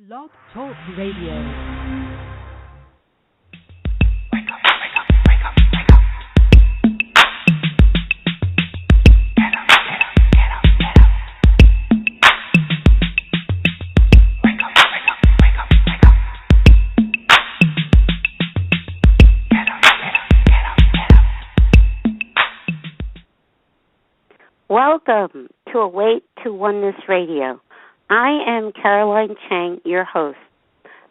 Blog Talk Radio. Welcome to Awake to Oneness Radio. I am Caroline Chang, your host.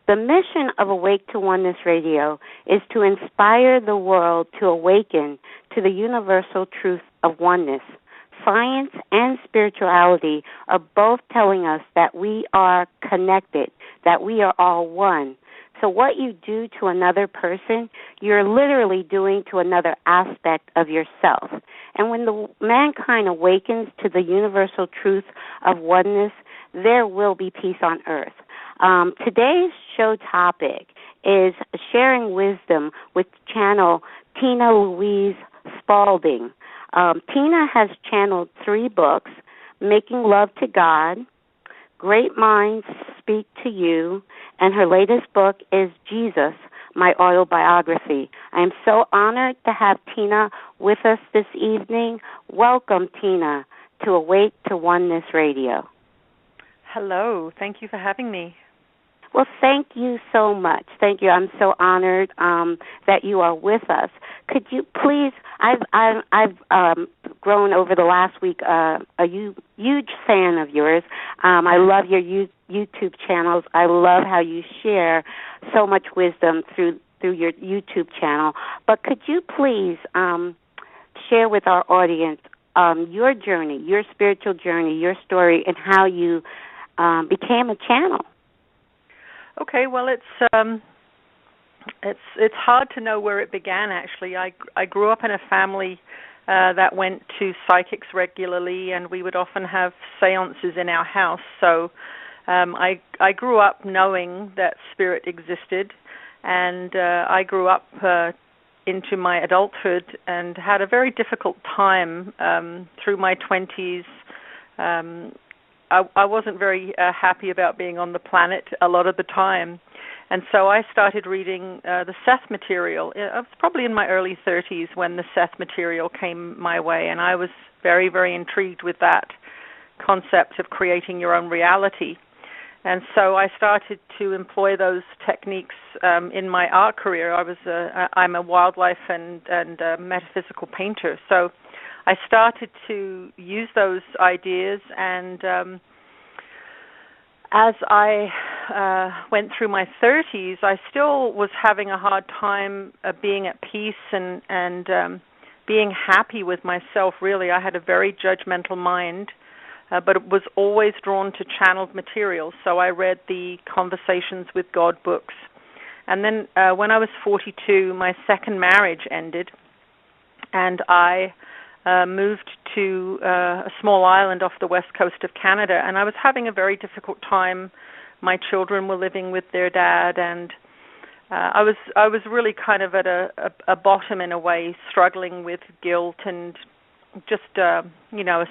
The mission of Awake to Oneness Radio is to inspire the world to awaken to the universal truth of oneness. Science and spirituality are both telling us that we are connected, that we are all one. So what you do to another person, you're literally doing to another aspect of yourself. And when the mankind awakens to the universal truth of oneness, there will be peace on earth. Today's show topic is sharing wisdom with Channel Tina Louise Spalding. Tina has channeled 3 books: Making Love to God, Great Minds Speak to You, and her latest book is Jesus My Autobiography. I am so honored to have Tina with us this evening. Welcome, Tina, to Awake to Oneness Radio. Hello. Thank you for having me. Well, thank you so much. Thank you. I'm so honored that you are with us. Could you please? I've grown over the last week a huge fan of yours. I love your YouTube channels. I love how you share so much wisdom through your YouTube channel. But could you please share with our audience your journey, your spiritual journey, your story, and how you became a channel? Okay, well, it's hard to know where it began. Actually, I grew up in a family that went to psychics regularly, and we would often have seances in our house. So I grew up knowing that spirit existed, and I grew up into my adulthood and had a very difficult time through my 20s. I wasn't very happy about being on the planet a lot of the time. And so I started reading the Seth material. I was probably in my early 30s when the Seth material came my way, and I was very, very intrigued with that concept of creating your own reality. And so I started to employ those techniques in my art career. I'm a wildlife and metaphysical painter, so I started to use those ideas, and as I went through my 30s, I still was having a hard time being at peace and being happy with myself, really. I had a very judgmental mind, but it was always drawn to channeled material, so I read the Conversations with God books. And then when I was 42, my second marriage ended, and I moved to a small island off the west coast of Canada, and I was having a very difficult time. My children were living with their dad, and I was really kind of at a bottom in a way, struggling with guilt and just a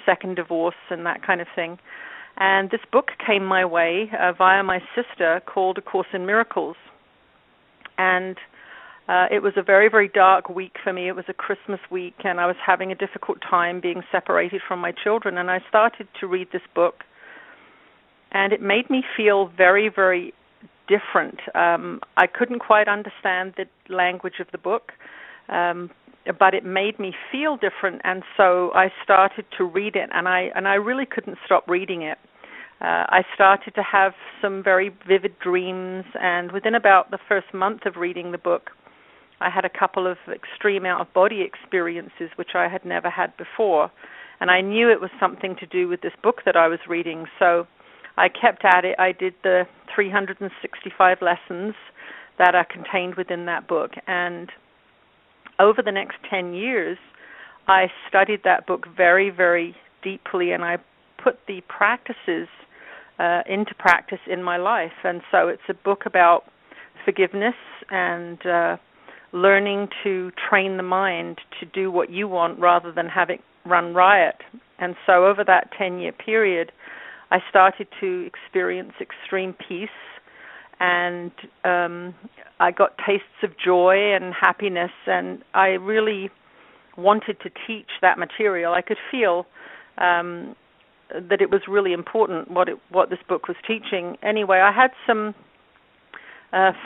second divorce and that kind of thing. And this book came my way via my sister called A Course in Miracles, and it was a very, very dark week for me. It was a Christmas week, and I was having a difficult time being separated from my children. And I started to read this book, and it made me feel very, very different. I couldn't quite understand the language of the book, but it made me feel different. And so I started to read it, and I really couldn't stop reading it. I started to have some very vivid dreams, and within about the first month of reading the book, I had a couple of extreme out-of-body experiences which I had never had before, and I knew it was something to do with this book that I was reading, so I kept at it. I did the 365 lessons that are contained within that book, and over the next 10 years, I studied that book very, very deeply, and I put the practices into practice in my life. And so it's a book about forgiveness and learning to train the mind to do what you want rather than have it run riot. And so over that 10-year period, I started to experience extreme peace and I got tastes of joy and happiness, and I really wanted to teach that material. I could feel that it was really important what this book was teaching. Anyway, I had some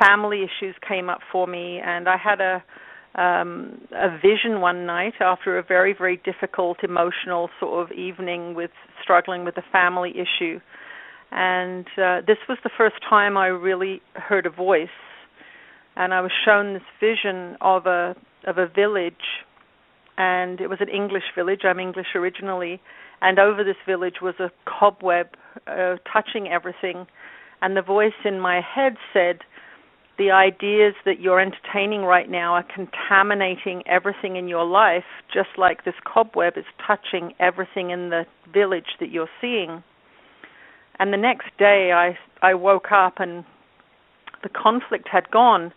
family issues came up for me, and I had a vision one night after a very, very difficult emotional sort of evening with struggling with a family issue. And this was the first time I really heard a voice, and I was shown this vision of a village, and it was an English village. I'm English originally, and over this village was a cobweb touching everything, and the voice in my head said, the ideas that you're entertaining right now are contaminating everything in your life, just like this cobweb is touching everything in the village that you're seeing. And the next day I woke up and the conflict had gone,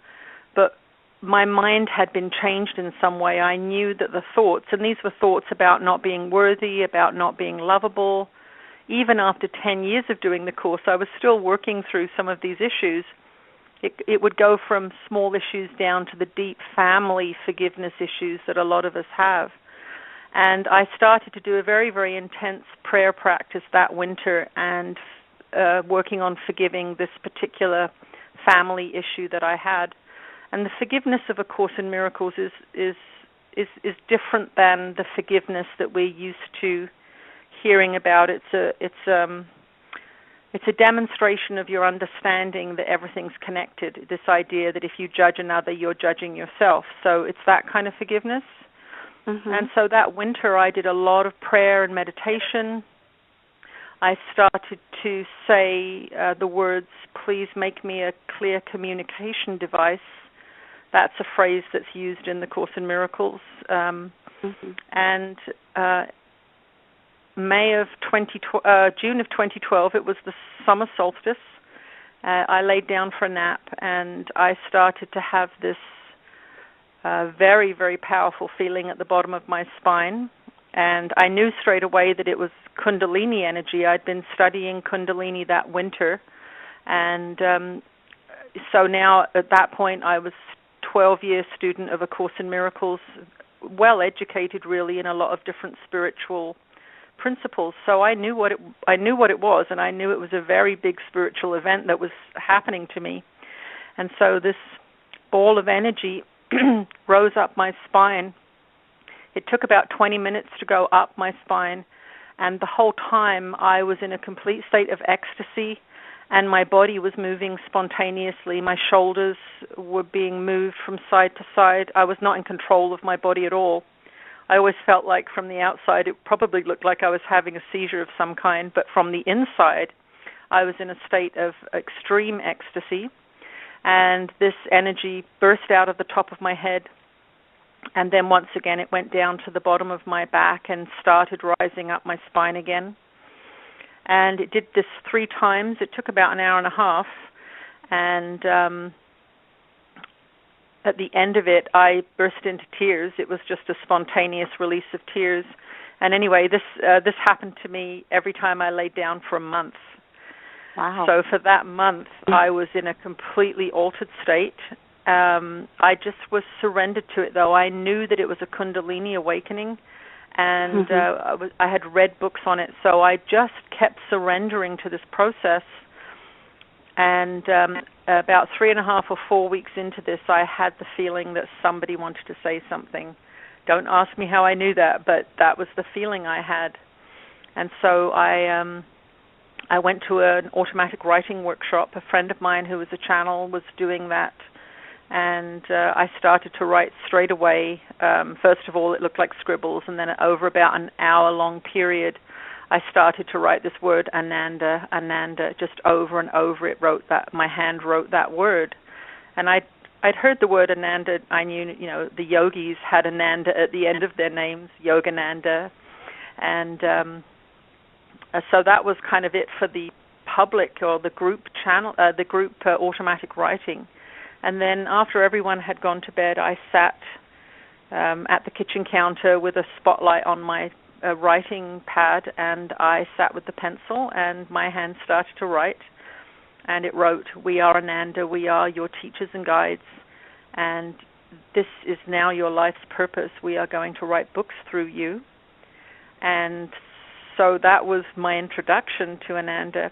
but my mind had been changed in some way. I knew that the thoughts, and these were thoughts about not being worthy, about not being lovable. Even after 10 years of doing the course, I was still working through some of these issues. It would go from small issues down to the deep family forgiveness issues that a lot of us have. And I started to do a very, very intense prayer practice that winter and working on forgiving this particular family issue that I had. And the forgiveness of A Course in Miracles is different than the forgiveness that we're used to hearing about. It's a demonstration of your understanding that everything's connected, this idea that if you judge another, you're judging yourself. So it's that kind of forgiveness. Mm-hmm. And so that winter I did a lot of prayer and meditation. I started to say the words, please make me a clear communication device. That's a phrase that's used in the Course in Miracles. And June of 2012, it was the summer solstice. I laid down for a nap, and I started to have this very, very powerful feeling at the bottom of my spine. And I knew straight away that it was Kundalini energy. I'd been studying Kundalini that winter. And so now at that point I was 12-year student of A Course in Miracles, well educated really in a lot of different spiritual principles. So I knew what it was, and I knew it was a very big spiritual event that was happening to me. And so this ball of energy rose up my spine. It took about 20 minutes to go up my spine, and the whole time I was in a complete state of ecstasy, and my body was moving spontaneously. My shoulders were being moved from side to side. I was not in control of my body at all. I always felt like from the outside it probably looked like I was having a seizure of some kind, but from the inside I was in a state of extreme ecstasy, and this energy burst out of the top of my head, and then once again it went down to the bottom of my back and started rising up my spine again. And it did this 3 times. It took about an hour and a half, and at the end of it, I burst into tears. It was just a spontaneous release of tears. And anyway, this happened to me every time I laid down for a month. Wow. So for that month, I was in a completely altered state. I just was surrendered to it, though. I knew that it was a Kundalini awakening, and I had read books on it. So I just kept surrendering to this process. And about 3.5 or 4 weeks into this, I had the feeling that somebody wanted to say something. Don't ask me how I knew that, but that was the feeling I had. And so I went to an automatic writing workshop. A friend of mine who was a channel was doing that, and I started to write straight away. First of all, it looked like scribbles, and then over about an hour-long period, I started to write this word Ananda, Ananda, just over and over. My hand wrote that word, and I'd heard the word Ananda. I knew, the yogis had Ananda at the end of their names, Yogananda, and so that was kind of it for the public or the group channel, the group automatic writing. And then after everyone had gone to bed, I sat at the kitchen counter with a spotlight on my writing pad, and I sat with the pencil, and my hand started to write. and it wrote, "We are Ananda, we are your teachers and guides, and this is now your life's purpose. We are going to write books through you." And so that was my introduction to Ananda.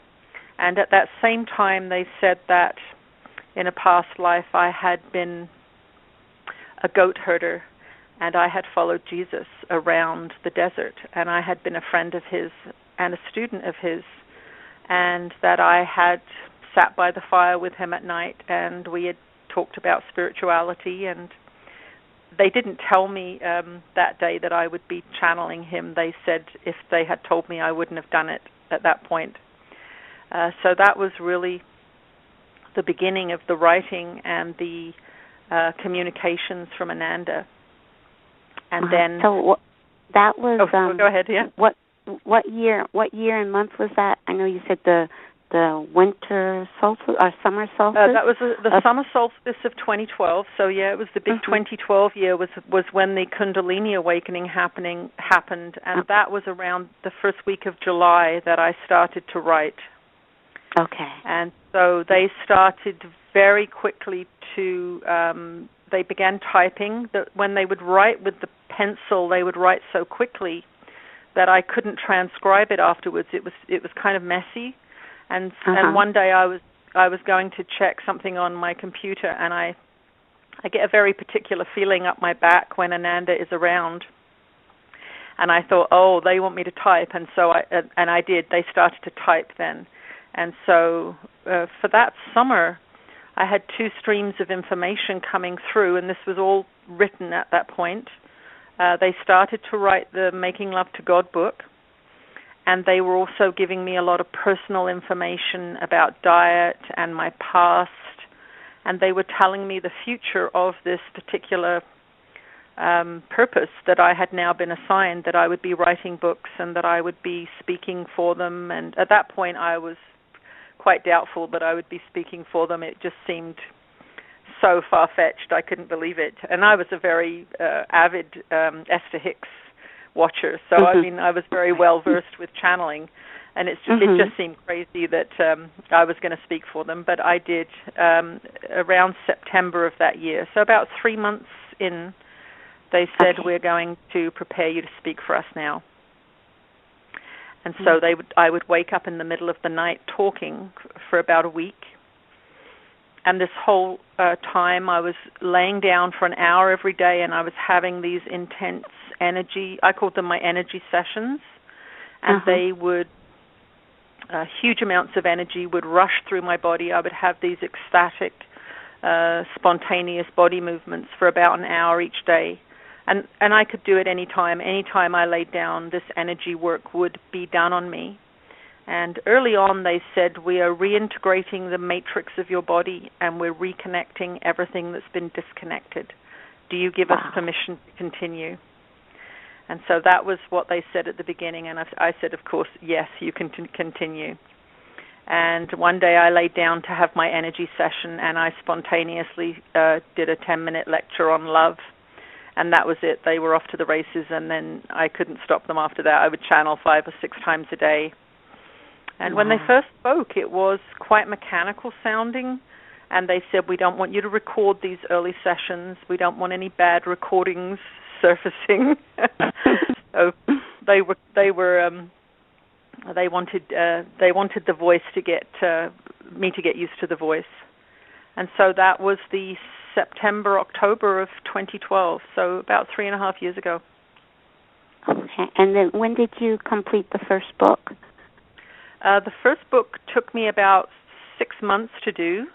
And at that same time, they said that in a past life I had been a goat herder, and I had followed Jesus around the desert, and I had been a friend of his and a student of his, and that I had sat by the fire with him at night, and we had talked about spirituality. And they didn't tell me that day that I would be channeling him. They said if they had told me, I wouldn't have done it at that point. So that was really the beginning of the writing and the communications from Ananda. And then so that was go ahead. Yeah. What year and month was that? I know you said the winter solstice or summer solstice. That was the summer solstice of 2012. So yeah, it was the big 2012 year was when the Kundalini awakening happened, and that was around the first week of July that I started to write. Okay. And so they started very quickly to. They began typing. That when they would write with the pencil, they would write so quickly that I couldn't transcribe it afterwards. It was kind of messy. And one day I was going to check something on my computer, and I get a very particular feeling up my back when Ananda is around. And I thought, oh, they want me to type, and so I did. They started to type then. And so for that summer, I had 2 streams of information coming through, and this was all written at that point. They started to write the Making Love to God book, and they were also giving me a lot of personal information about diet and my past, and they were telling me the future of this particular purpose that I had now been assigned, that I would be writing books and that I would be speaking for them. And at that point I was quite doubtful that I would be speaking for them. It just seemed so far-fetched. I couldn't believe it. And I was a very avid Esther Hicks watcher, so I mean I was very well versed with channeling, and it just seemed crazy that I was going to speak for them. But I did around September of that year. So about 3 months in, they said, we're going to prepare you to speak for us now. And so I would wake up in the middle of the night talking for about a week. And this whole time I was laying down for an hour every day, and I was having these intense energy, I called them my energy sessions, and they would, huge amounts of energy would rush through my body. I would have these ecstatic, spontaneous body movements for about an hour each day. And I could do it any time. Any time I laid down, this energy work would be done on me. And early on they said, we are reintegrating the matrix of your body, and we're reconnecting everything that's been disconnected. Do you give us permission to continue? And so that was what they said at the beginning, and I said, of course, yes, you can continue. And one day I laid down to have my energy session, and I spontaneously did a 10-minute lecture on love, and that was it. They were off to the races, and then I couldn't stop them after that. I would channel 5 or 6 times a day. And when they first spoke, it was quite mechanical sounding, and they said, we don't want you to record these early sessions. We don't want any bad recordings surfacing. So they wanted the voice to get me to get used to the voice. And so that was the September-October of 2012, so about 3.5 years ago. Okay, and then when did you complete the first book? The first book took me about 6 months to do,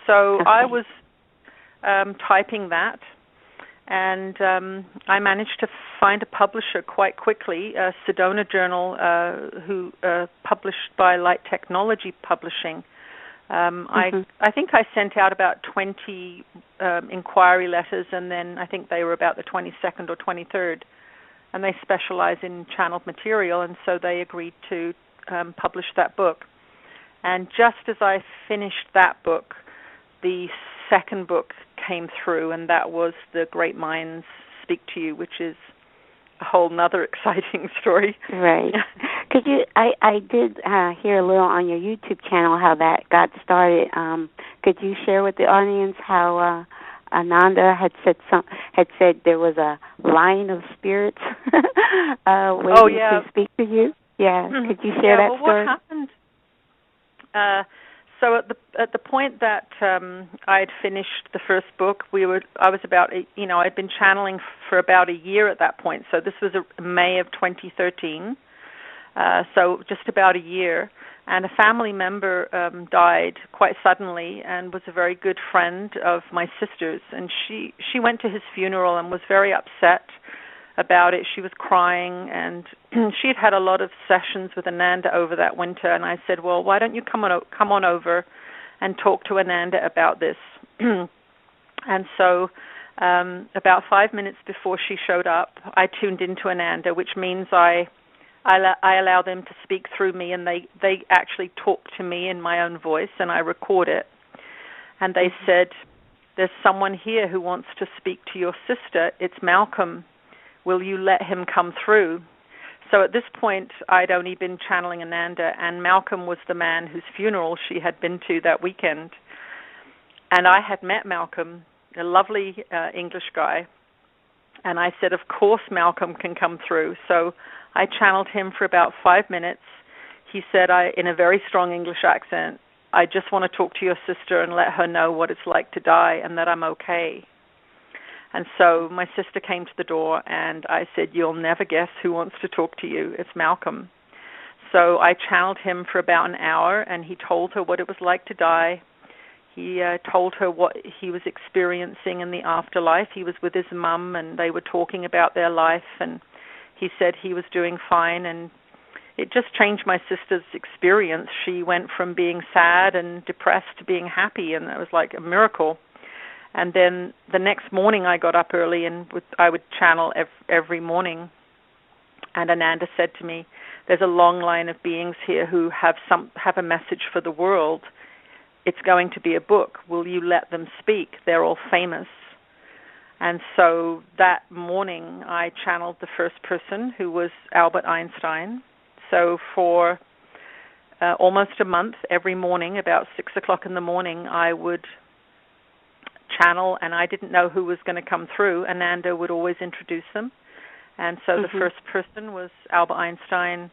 so I was typing that, and I managed to find a publisher quite quickly, Sedona Journal, who published by Light Technology Publishing. I think I sent out about 20 inquiry letters, and then I think they were about the 22nd or 23rd, and they specialize in channeled material, and so they agreed to publish that book. And just as I finished that book, the second book came through, and that was The Great Minds Speak to You, which is a whole nother exciting story. Right. Could you? I did hear a little on your YouTube channel how that got started. Could you share with the audience how Ananda had said there was a line of spirits waiting to speak to you? Yeah. Could you share that story? What happened? So at the point that I had finished the first book, I was about, I'd been channeling for about a year at that point. So this was May of 2013. So just about a year. And a family member died quite suddenly and was a very good friend of my sister's. And she went to his funeral and was very upset about it. She was crying, and she'd had a lot of sessions with Ananda over that winter. And I said, well, why don't you come on over and talk to Ananda about this? And so about 5 minutes before she showed up, I tuned into Ananda, which means I allow them to speak through me, and they actually talk to me in my own voice, and I record it. And they said, there's someone here who wants to speak to your sister. It's Malcolm. Will you let him come through? So at this point, I'd only been channeling Ananda, and Malcolm was the man whose funeral she had been to that weekend. And I had met Malcolm, a lovely English guy, and I said, of course Malcolm can come through. So I channeled him for about 5 minutes. He said, in a very strong English accent, I just want to talk to your sister and let her know what it's like to die and that I'm okay. And so my sister came to the door, and I said, you'll never guess who wants to talk to you. It's Malcolm. So I channeled him for about an hour, and he told her what it was like to die. He told her what he was experiencing in the afterlife. He was with his mum, and they were talking about their life, and he said he was doing fine, and it just changed my sister's experience. She went from being sad and depressed to being happy, and it was like a miracle. And then the next morning I got up early, and I would channel every morning. And Ananda said to me, there's a long line of beings here who have a message for the world. It's going to be a book. Will you let them speak? They're all famous. And so that morning I channeled the first person, who was Albert Einstein. So for almost a month, every morning, about 6 o'clock in the morning, I would channel, and I didn't know who was going to come through. Ananda would always introduce them. And so the first person was Albert Einstein,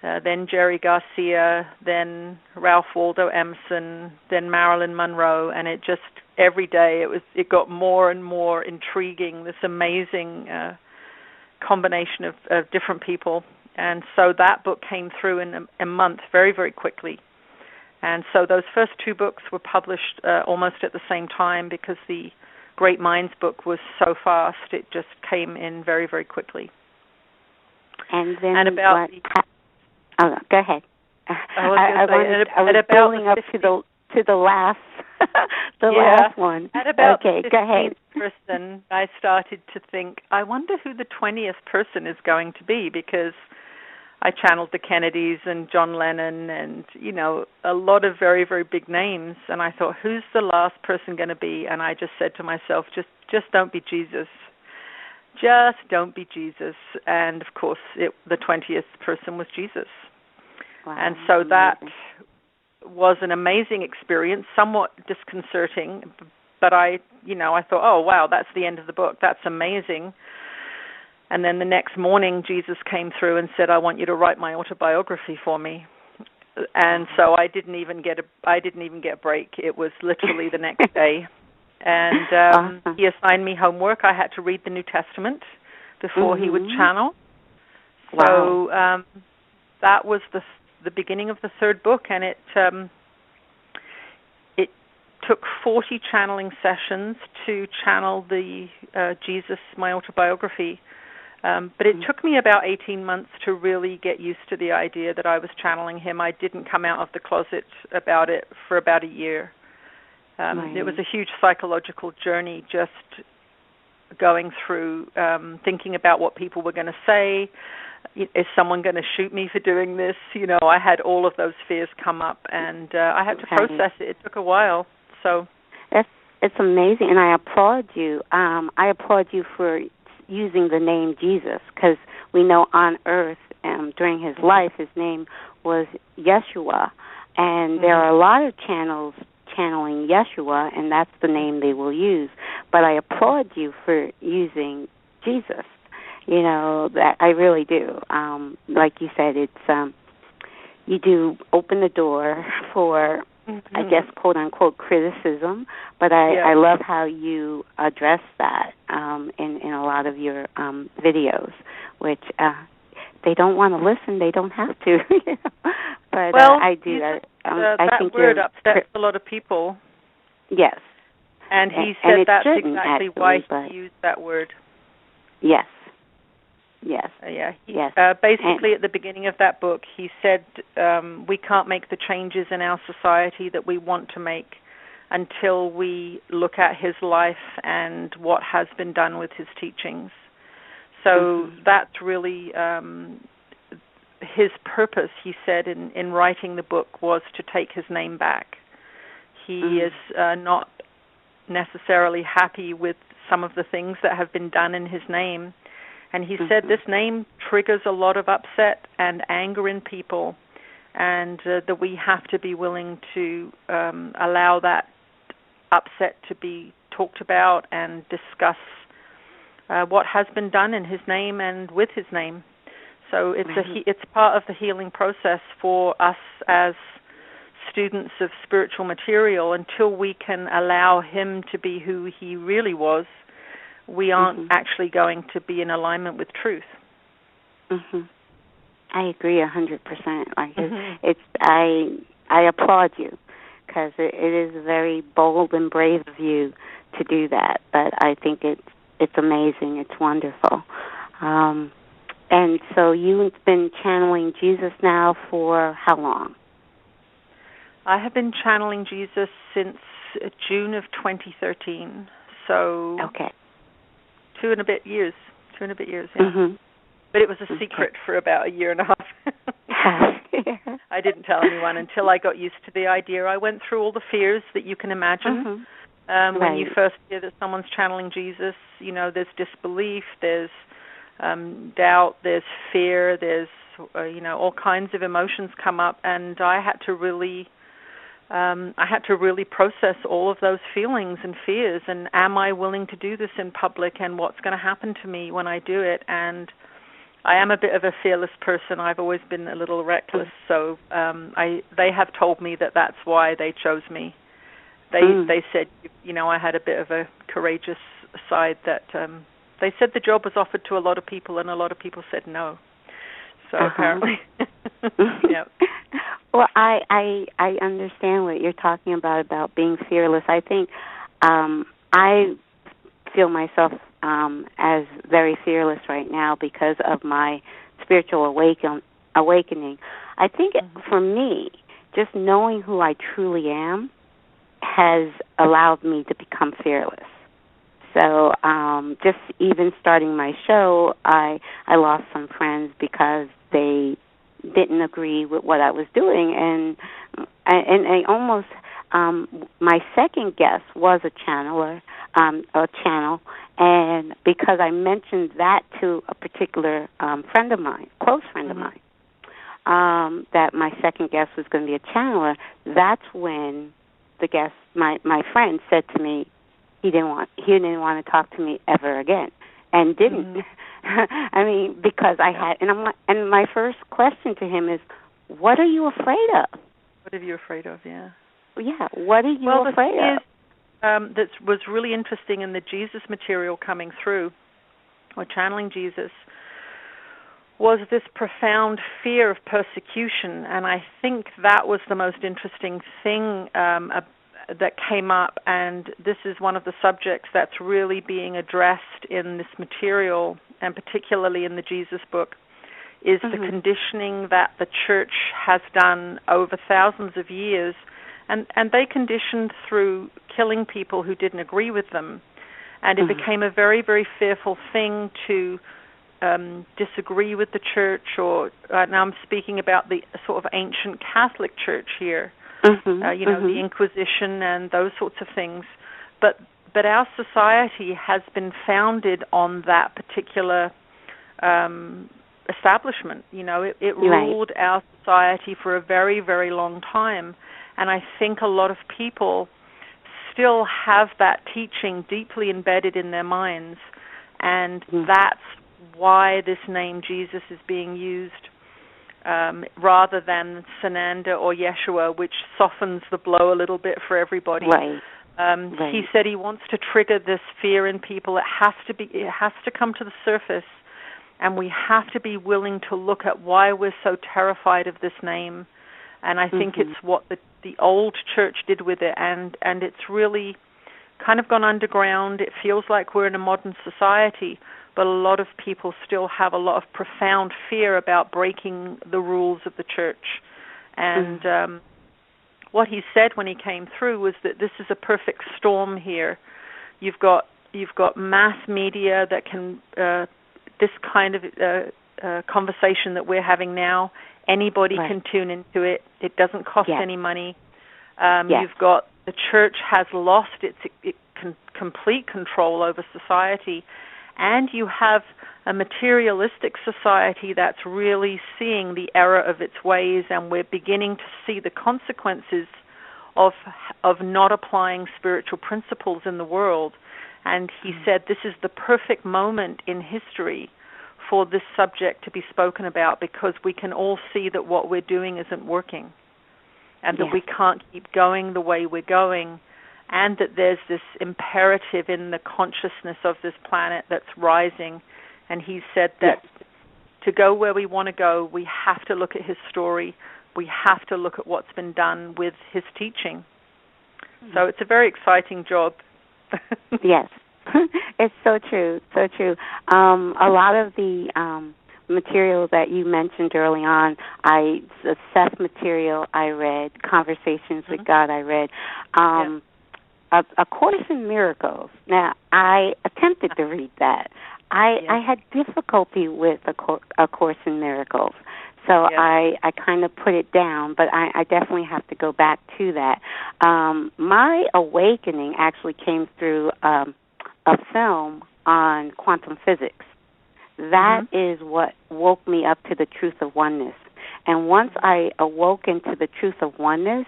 then Jerry Garcia, then Ralph Waldo Emerson, then Marilyn Monroe, and it just, every day it got more and more intriguing, this amazing combination of different people. And so that book came through in a month, very, very quickly. And so those first two books were published almost at the same time, because the Great Minds book was so fast, it just came in very, very quickly. And then about go ahead. I was building up to the last last one. At about the 15th person, I started to think, I wonder who the 20th person is going to be, because I channeled the Kennedys and John Lennon and, a lot of very, very big names. And I thought, who's the last person going to be? And I just said to myself, just don't be Jesus. Just don't be Jesus. And, of course, the 20th person was Jesus. Wow, and so that was an amazing experience, somewhat disconcerting. But I thought, oh, wow, that's the end of the book. That's amazing. And then the next morning, Jesus came through and said, I want you to write my autobiography for me. And so I didn't even get a break. It was literally the next day. And he assigned me homework. I had to read the New Testament before he would channel. So that was the beginning of the third book, and it took 40 channeling sessions to channel the Jesus My Autobiography. But it took me about 18 months to really get used to the idea that I was channeling him. I didn't come out of the closet about it for about a year. It was a huge psychological journey, just going through thinking about what people were going to say. Is someone going to shoot me for doing this? I had all of those fears come up, and I had to process it. It took a while. So it's amazing, and I applaud you. I applaud you for using the name Jesus, because we know on earth during his life, his name was Yeshua, and there are a lot of channels channeling Yeshua, and that's the name they will use. But I applaud you for using Jesus. You know, that I really do. Like you said, it's you do open the door for, I guess, quote unquote criticism. But I love how you address that in a lot of your videos, which they don't want to listen. They don't have to. But I do. I think word upsets a lot of people. Yes. And he said that's exactly why he used that word. Yes. Yes. Basically, at the beginning of that book, he said we can't make the changes in our society that we want to make until we look at his life and what has been done with his teachings. So that's really his purpose, he said, in writing the book, was to take his name back. He is not necessarily happy with some of the things that have been done in his name. And he said this name triggers a lot of upset and anger in people, and that we have to be willing to allow that upset to be talked about and discuss what has been done in his name and with his name. So it's part of the healing process for us as students of spiritual material. Until we can allow him to be who he really was, we aren't actually going to be in alignment with truth. I agree 100%. Like I applaud you, because it is very bold and brave of you to do that. But I think it's amazing. It's wonderful. And so you've been channeling Jesus now for how long? I have been channeling Jesus since June of 2013. So 2 and a bit years, yeah. But it was a secret for about a year and a half. I didn't tell anyone until I got used to the idea. I went through all the fears that you can imagine. When you first hear that someone's channeling Jesus, you know, there's disbelief, there's doubt, there's fear, there's, all kinds of emotions come up, and I had to really process all of those feelings and fears, and am I willing to do this in public, and what's going to happen to me when I do it? And I am a bit of a fearless person. I've always been a little reckless, so they have told me that that's why they chose me. They said, I had a bit of a courageous side that they said the job was offered to a lot of people, and a lot of people said no. So apparently, Well, I understand what you're talking about being fearless. I think I feel myself as very fearless right now because of my spiritual awakening. I think for me, just knowing who I truly am has allowed me to become fearless. So just even starting my show, I lost some friends because they didn't agree with what I was doing, and I almost my second guest was a channel, and because I mentioned that to a particular friend of mine, close friend of mine, that my second guest was going to be a channeler, that's when the guest, my friend, said to me he didn't want to talk to me ever again, and didn't. I mean, because I had, and my first question to him is, what are you afraid of? What are you afraid of? Yeah. Yeah. What are you afraid of? That was really interesting in the Jesus material coming through, or channeling Jesus, was this profound fear of persecution, and I think that was the most interesting thing that came up, and this is one of the subjects that's really being addressed in this material, and particularly in the Jesus book, is the conditioning that the church has done over thousands of years, and they conditioned through killing people who didn't agree with them, and it became a very, very fearful thing to disagree with the church, or now I'm speaking about the sort of ancient Catholic Church here, the Inquisition and those sorts of things. But our society has been founded on that particular establishment. It ruled our society for a very, very long time. And I think a lot of people still have that teaching deeply embedded in their minds. And that's why this name Jesus is being used rather than Ananda or Yeshua, which softens the blow a little bit for everybody. He said he wants to trigger this fear in people. It has to come to the surface, and we have to be willing to look at why we're so terrified of this name. And I think it's what the old church did with it, and it's really kind of gone underground. It feels like we're in a modern society, but a lot of people still have a lot of profound fear about breaking the rules of the church. And what he said when he came through was that this is a perfect storm here. You've got mass media that can this kind of conversation that we're having now. Anybody can tune into it. It doesn't cost any money. You've got the church has lost its complete control over society, and you have a materialistic society that's really seeing the error of its ways, and we're beginning to see the consequences of not applying spiritual principles in the world. And he said this is the perfect moment in history for this subject to be spoken about, because we can all see that what we're doing isn't working, and that we can't keep going the way we're going, and that there's this imperative in the consciousness of this planet that's rising. And he said that to go where we want to go, we have to look at his story. We have to look at what's been done with his teaching. So it's a very exciting job. Yes. It's so true, so true. A lot of the material that you mentioned early on, the Seth material I read, Conversations with God I read, A Course in Miracles. Now, I attempted to read that. I had difficulty with A Course in Miracles. So I kind of put it down, but I definitely have to go back to that. My awakening actually came through a film on quantum physics. That is what woke me up to the truth of oneness. And once I awoke into the truth of oneness,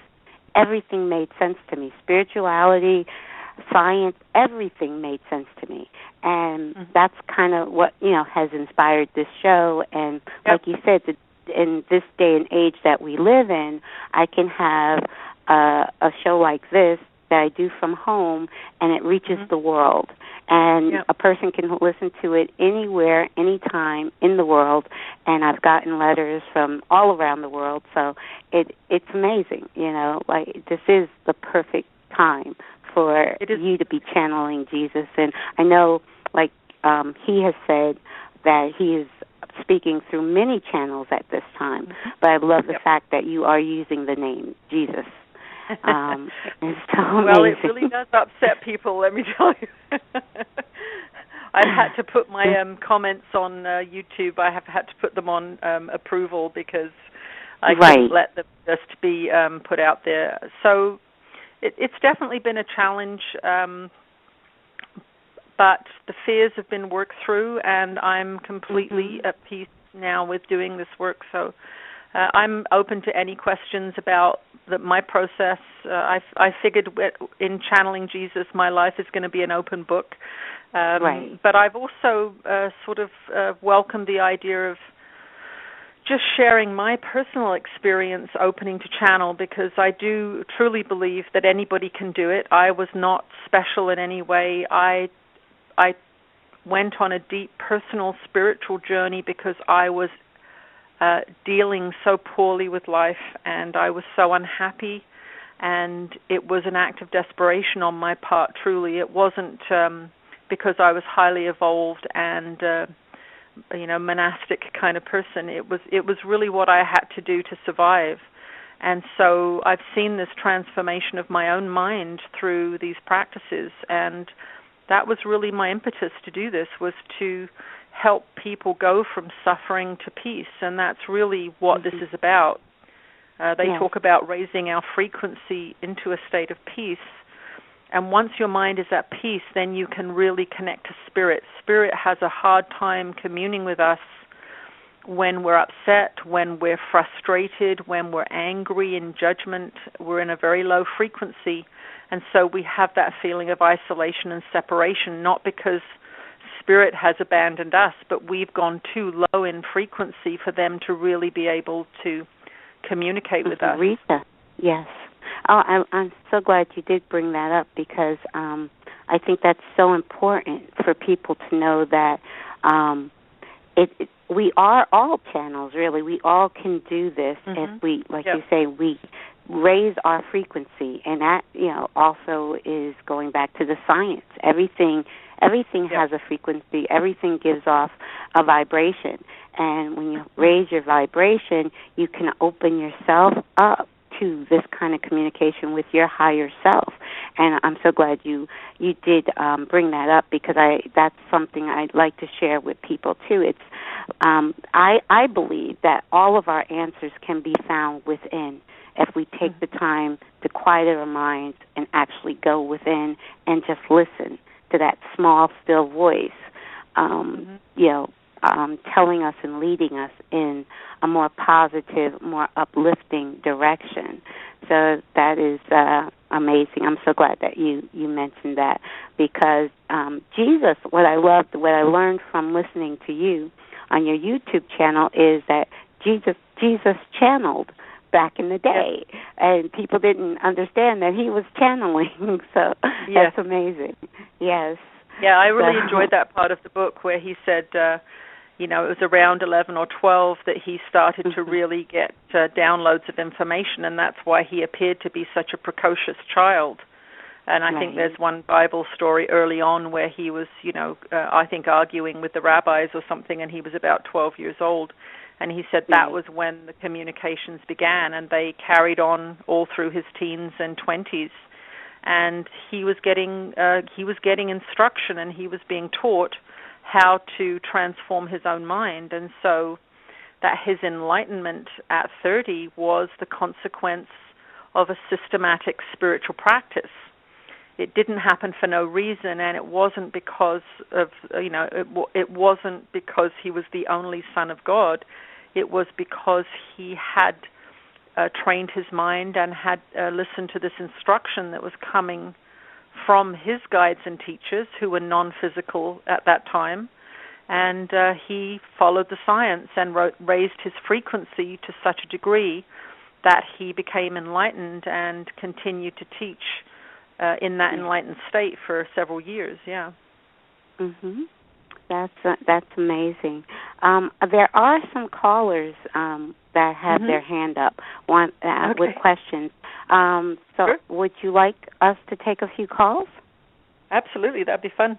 everything made sense to me. Spirituality, science, everything made sense to me. And that's kind of what, has inspired this show. And like you said, in this day and age that we live in, I can have a show like this that I do from home, and it reaches the world. And a person can listen to it anywhere, anytime in the world. And I've gotten letters from all around the world. So it's amazing, this is the perfect time for you to be channeling Jesus. And I know, he has said that he is speaking through many channels at this time. But I love the fact that you are using the name Jesus. It's so amazing. Well, it really does upset people, let me tell you. I've had to put my comments on YouTube. I have had to put them on approval because I couldn't let them just be put out there. So it's definitely been a challenge, but the fears have been worked through, and I'm completely at peace now with doing this work. So I'm open to any questions about my process. I figured in channeling Jesus, my life is going to be an open book. But I've also sort of welcomed the idea of just sharing my personal experience opening to channel, because I do truly believe that anybody can do it. I was not special in any way. I went on a deep personal spiritual journey because I was dealing so poorly with life, and I was so unhappy, and it was an act of desperation on my part, truly. It wasn't because I was highly evolved and monastic kind of person. It was really what I had to do to survive. And so I've seen this transformation of my own mind through these practices, and that was really my impetus to do this, was to help people go from suffering to peace, and that's really what this is about. They talk about raising our frequency into a state of peace, and once your mind is at peace, then you can really connect to Spirit. Spirit has a hard time communing with us when we're upset, when we're frustrated, when we're angry, in judgment, we're in a very low frequency. And so we have that feeling of isolation and separation, not because Spirit has abandoned us, but we've gone too low in frequency for them to really be able to communicate with us. Rita, yes. Oh, I'm so glad you did bring that up, because I think that's so important for people to know that we are all channels, really. We all can do this if we, like you say, we raise our frequency, and that, also is going back to the science. Everything has a frequency. Everything gives off a vibration, and when you raise your vibration, you can open yourself up to this kind of communication with your higher self. And I'm so glad you did bring that up, because that's something I'd like to share with people too. It's I believe that all of our answers can be found within if we take the time to quiet our minds and actually go within and just listen to that small, still voice, telling us and leading us in a more positive, more uplifting direction. So that is amazing. I'm so glad that you mentioned that, because Jesus, what I learned from listening to you on your YouTube channel is that Jesus channeled back in the day, and people didn't understand that he was channeling. So that's amazing. Yes. Yeah, I really enjoyed that part of the book where he said, it was around 11 or 12 that he started to really get downloads of information, and that's why he appeared to be such a precocious child. And I think there's one Bible story early on where he was, I think arguing with the rabbis or something, and he was about 12 years old. And he said that was when the communications began, and they carried on all through his teens and 20s. And he was getting instruction, and he was being taught how to transform his own mind. And so that his enlightenment at 30 was the consequence of a systematic spiritual practice. It didn't happen for no reason, and it wasn't because of, it wasn't because he was the only son of God. It was because he had trained his mind and had listened to this instruction that was coming from his guides and teachers, who were non-physical at that time, and he followed the science and raised his frequency to such a degree that he became enlightened and continued to teach in that enlightened state for several years. That's amazing. There are some callers that have their hand up with questions. So would you like us to take a few calls? Absolutely, that'd be fun.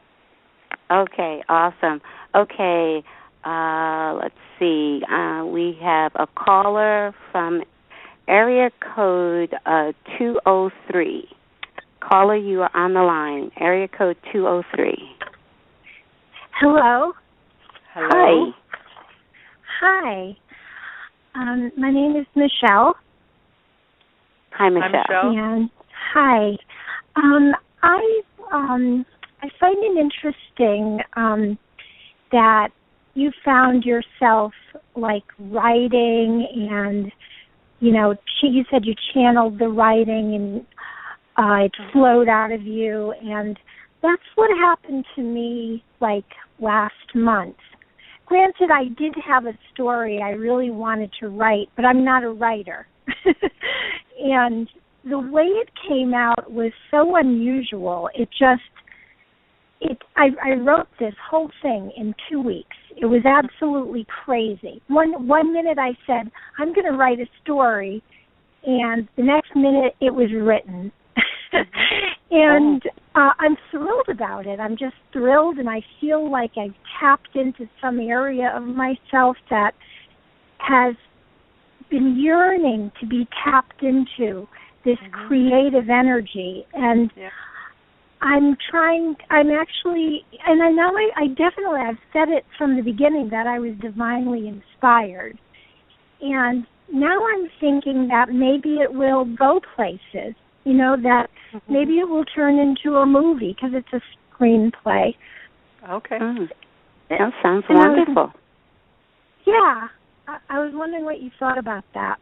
Okay, awesome. Okay, let's see. We have a caller from area code 203. Caller, you are on the line. Area code 203. Hello. Hello. Hi. My name is Michelle. Hi, Michelle. And hi. I find it interesting that you found yourself like writing, and you said you channeled the writing and it flowed out of you, and that's what happened to me like last month. Granted, I did have a story I really wanted to write, but I'm not a writer. And the way it came out was so unusual. I wrote this whole thing in 2 weeks. It was absolutely crazy. One minute I said, I'm going to write a story, and the next minute it was written. And I'm thrilled about it. I'm just thrilled, and I feel like I've tapped into some area of myself that has been yearning to be tapped into, this creative energy. And I'm actually, and I know I definitely, I've said it from the beginning that I was divinely inspired. And now I'm thinking that maybe it will go places. That maybe it will turn into a movie because it's a screenplay. Okay. That sounds wonderful. Yeah, I was wondering what you thought about that.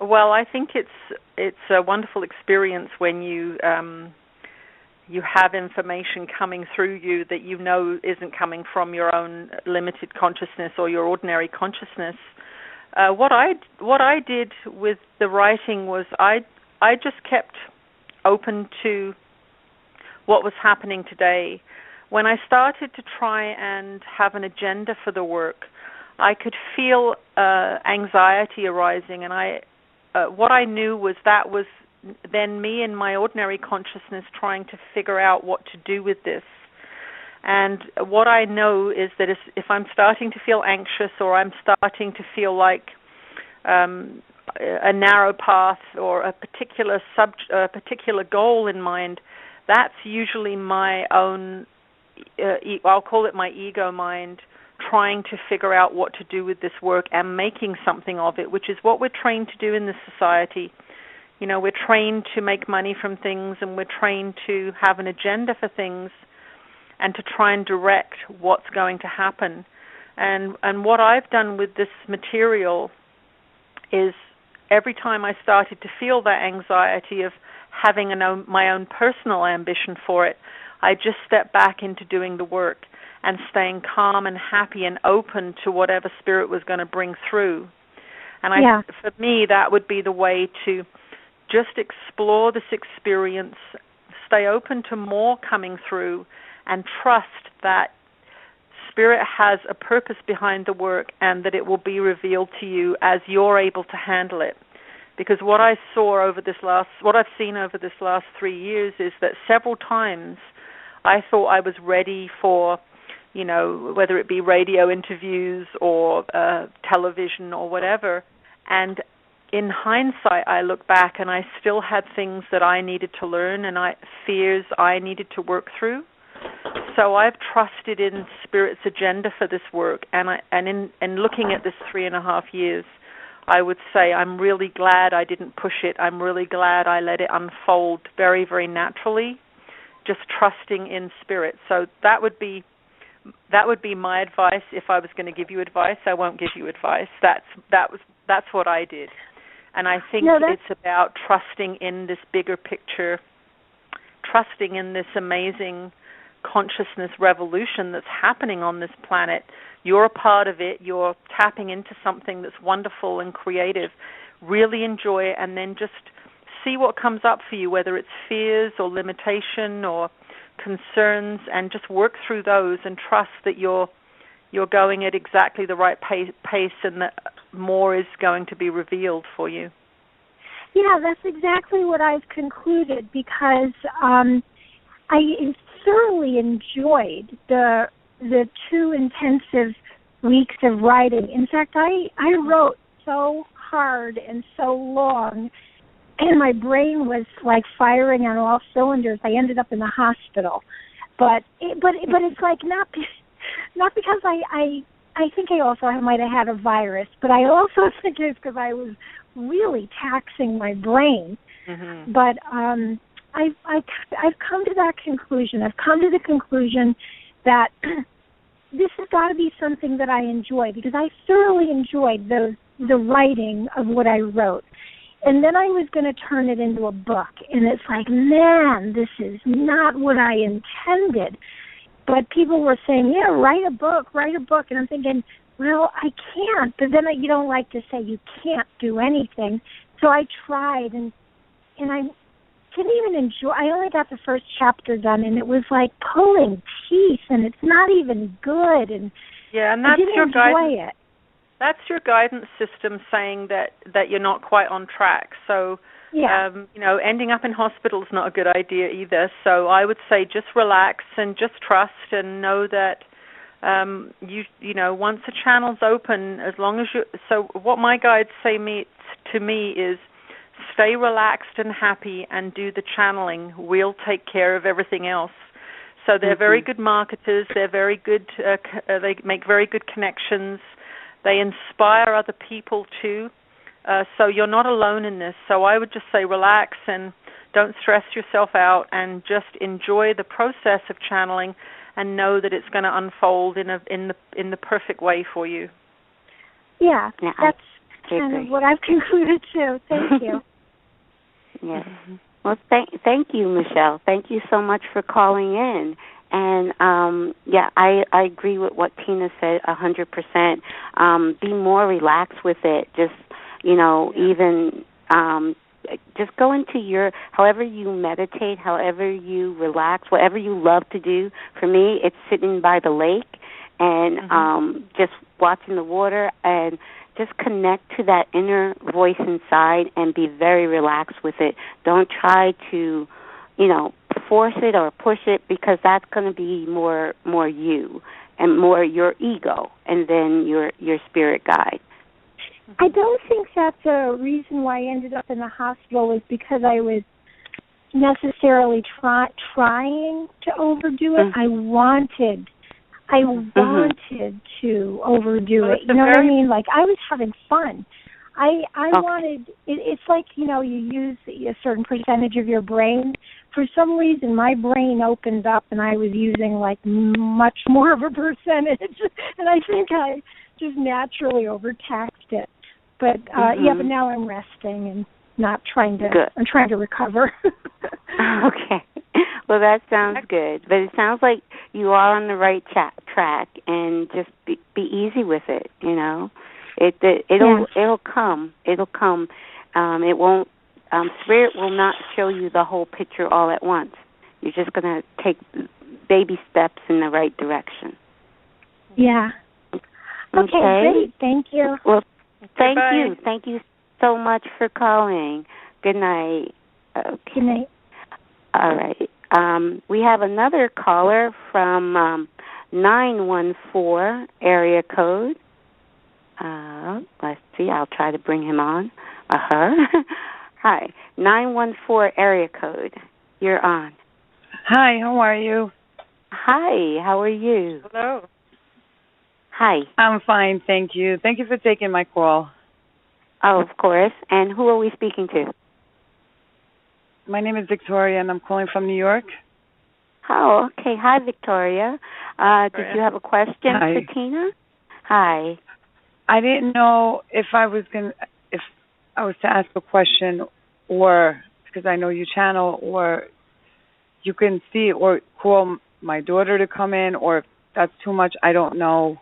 Well, I think it's a wonderful experience when you have information coming through you that you know isn't coming from your own limited consciousness or your ordinary consciousness. What I did with the writing was I just kept open to what was happening today. When I started to try and have an agenda for the work, I could feel anxiety arising, and what I knew was that was then me in my ordinary consciousness trying to figure out what to do with this. And what I know is that if I'm starting to feel anxious or I'm starting to feel like a narrow path or a particular goal in mind, that's usually my own, I'll call it my ego mind, trying to figure out what to do with this work and making something of it, which is what we're trained to do in this society. You know, we're trained to make money from things, and we're trained to have an agenda for things and to try and direct what's going to happen. And what I've done with this material is every time I started to feel that anxiety of having my own personal ambition for it, I just stepped back into doing the work and staying calm and happy and open to whatever spirit was going to bring through. And for me, that would be the way to just explore this experience, stay open to more coming through, and trust that Spirit has a purpose behind the work and that it will be revealed to you as you're able to handle it. Because what I've seen over this last 3 years is that several times I thought I was ready for, you know, whether it be radio interviews or television or whatever, and in hindsight, I look back and I still had things that I needed to learn and fears I needed to work through. So I've trusted in Spirit's agenda for this work, and in looking at this 3.5 years, I would say I'm really glad I didn't push it. I'm really glad I let it unfold very, very naturally, just trusting in Spirit. So that would be my advice. If I was going to give you advice, I won't give you advice. That's what I did. And I think it's about trusting in this bigger picture, trusting in this amazing consciousness revolution that's happening on this planet. You're a part of it. You're tapping into something that's wonderful and creative. Really enjoy it, and then just see what comes up for you, whether it's fears or limitation or concerns, and just work through those and trust that you're going at exactly the right pace and that more is going to be revealed for you. Yeah, that's exactly what I've concluded, because I thoroughly enjoyed the 2 intensive weeks of writing. In fact, I wrote so hard and so long, and my brain was like firing on all cylinders. I ended up in the hospital, but it's like not because I think I also might have had a virus, but I also think it's because I was really taxing my brain. Mm-hmm. But I've come to that conclusion. I've come to the conclusion that this has got to be something that I enjoy, because I thoroughly enjoyed the writing of what I wrote. And then I was going to turn it into a book, and it's like, man, this is not what I intended. But people were saying, yeah, write a book. And I'm thinking, well, I can't. But then you don't like to say you can't do anything. So I tried, and I didn't even enjoy. I only got the first chapter done, and it was like pulling teeth, and it's not even good. And yeah, and that's I didn't your enjoy guidance. it. That's your guidance system saying that you're not quite on track. So, ending up in hospital is not a good idea either. So I would say just relax and just trust and know that, once the channel's open, as long as you... So what my guides say to me is stay relaxed and happy and do the channeling. We'll take care of everything else. So they're very good marketers. They're very good. They make very good connections. They inspire other people too. So you're not alone in this. So I would just say relax and Don't stress yourself out, and just enjoy the process of channeling, and know that it's going to unfold in the perfect way for you. Yeah, that's kind of what I've concluded too. Thank you. Yes. Well, thank you, Michelle. Thank you so much for calling in. And I agree with what Tina said 100%. Be more relaxed with it. Just even just go into however you meditate, however you relax, whatever you love to do. For me, it's sitting by the lake and just watching the water and just connect to that inner voice inside and be very relaxed with it. Don't try to, force it or push it, because that's going to be more you and more your ego and then your spirit guide. I don't think that's a reason why I ended up in the hospital is because I was necessarily trying to overdo it. I wanted to overdo it. You know what I mean? Like, I was having fun. I wanted, it's like, you use a certain percentage of your brain. For some reason, my brain opened up and I was using, like, much more of a percentage. And I think I just naturally overtaxed it. But, but now I'm resting and not trying to, I'm trying to recover. Okay. Well, that sounds good. But it sounds like you are on the right track, and just be easy with it, It'll come. It'll come. It won't. Spirit will not show you the whole picture all at once. You're just going to take baby steps in the right direction. Yeah. Okay, great. Thank you. Well, thank you. Thank you so much for calling. Good night. Okay. Good night. All right. We have another caller from 914 area code. Let's see. I'll try to bring him on. Hi. 914 area code. You're on. Hi. How are you? Hi. How are you? Hello. Hi. I'm fine, thank you. Thank you for taking my call. Oh, of course. And who are we speaking to? My name is Victoria, and I'm calling from New York. Oh, okay. Hi, Victoria. Did you have a question for Tina? Hi. I didn't know if I was to ask a question, or because I know you channel, or you can see or call my daughter to come in, or if that's too much. I don't know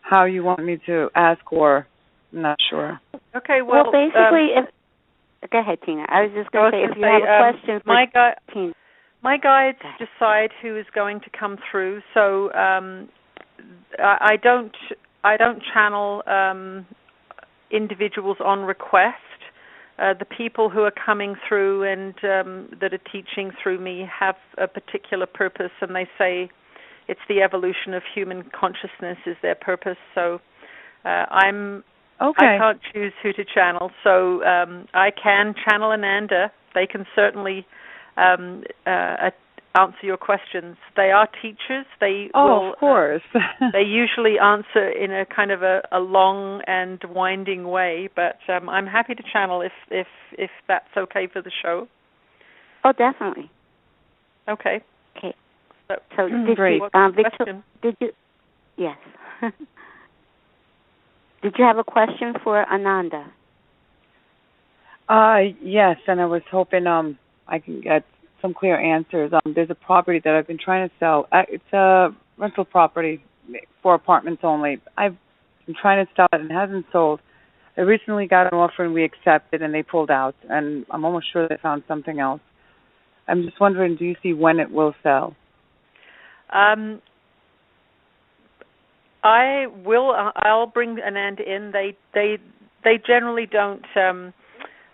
how you want me to ask, or I'm not sure. Okay, well basically, go ahead, Tina. I was just going to say, if you have a question for Tina. My guides decide who is going to come through, so I don't channel individuals on request. The people who are coming through and that are teaching through me have a particular purpose, and they say it's the evolution of human consciousness is their purpose. So I can't choose who to channel. So I can channel Ananda. They can certainly answer your questions. They are teachers. They will, of course. They usually answer in a kind of a long and winding way, but I'm happy to channel if that's okay for the show. Oh, definitely. Okay. So did great. Did you? Yes. Did you have a question for Ananda? Yes, and I was hoping I can get some clear answers. There's a property that I've been trying to sell. It's a rental property for apartments only. I've been trying to sell it and it hasn't sold. I recently got an offer and we accepted, and they pulled out, and I'm almost sure they found something else. I'm just wondering, do you see when it will sell? I'll bring Ananda in. They generally don't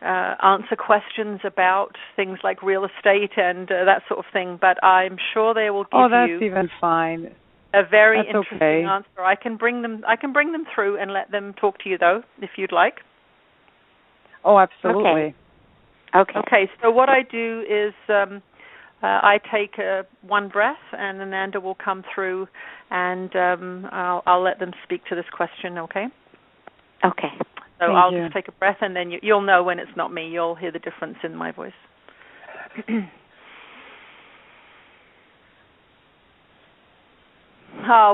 answer questions about things like real estate and that sort of thing, but I'm sure they will give you. Oh, that's even fine. A very interesting answer. I can bring them through and let them talk to you though, if you'd like. Oh, absolutely. Okay. So what I do is I take one breath, and Ananda will come through, and I'll let them speak to this question. Okay. Okay. So I'll just take a breath, and then you'll know when it's not me. You'll hear the difference in my voice.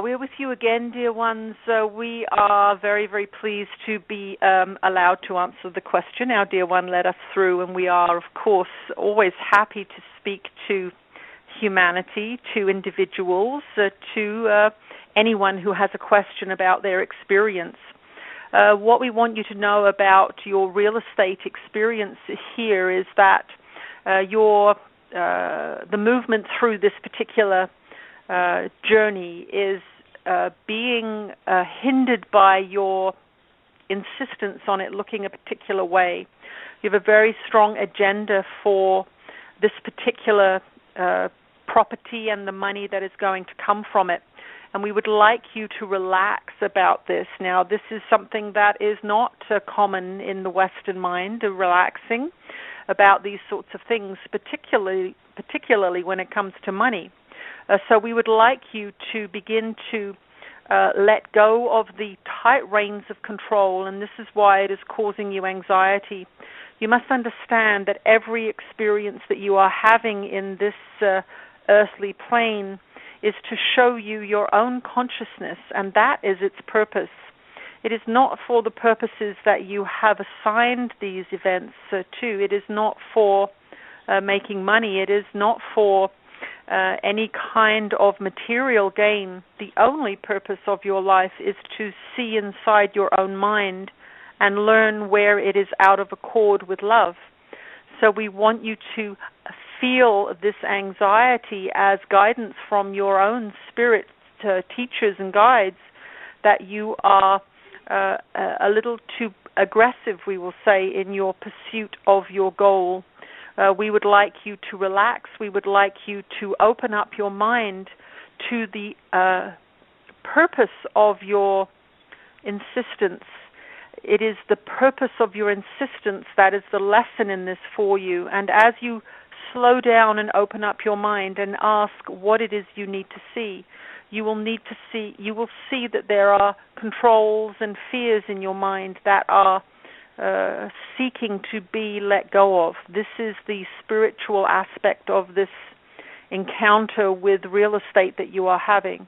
We're with you again, dear ones. We are very, very pleased to be allowed to answer the question. Our dear one led us through, and we are, of course, always happy to speak to humanity, to individuals, to anyone who has a question about their experience. What we want you to know about your real estate experience here is that the movement through this particular journey is being hindered by your insistence on it looking a particular way. You have a very strong agenda for this particular property and the money that is going to come from it. And we would like you to relax about this. Now, this is something that is not common in the Western mind, relaxing about these sorts of things, particularly when it comes to money. So we would like you to begin to let go of the tight reins of control, and this is why it is causing you anxiety. You must understand that every experience that you are having in this earthly plane is to show you your own consciousness, and that is its purpose. It is not for the purposes that you have assigned these events to. It is not for making money. It is not for any kind of material gain. The only purpose of your life is to see inside your own mind and learn where it is out of accord with love. So we want you to feel this anxiety as guidance from your own spirit teachers and guides, that you are a little too aggressive, we will say, in your pursuit of your goal. We would like you to relax. We would like you to open up your mind to the purpose of your insistence. It is the purpose of your insistence that is the lesson in this for you. And as you slow down and open up your mind and ask what it is you need to see, you will see that there are controls and fears in your mind that are seeking to be let go of. This is the spiritual aspect of this encounter with real estate that you are having.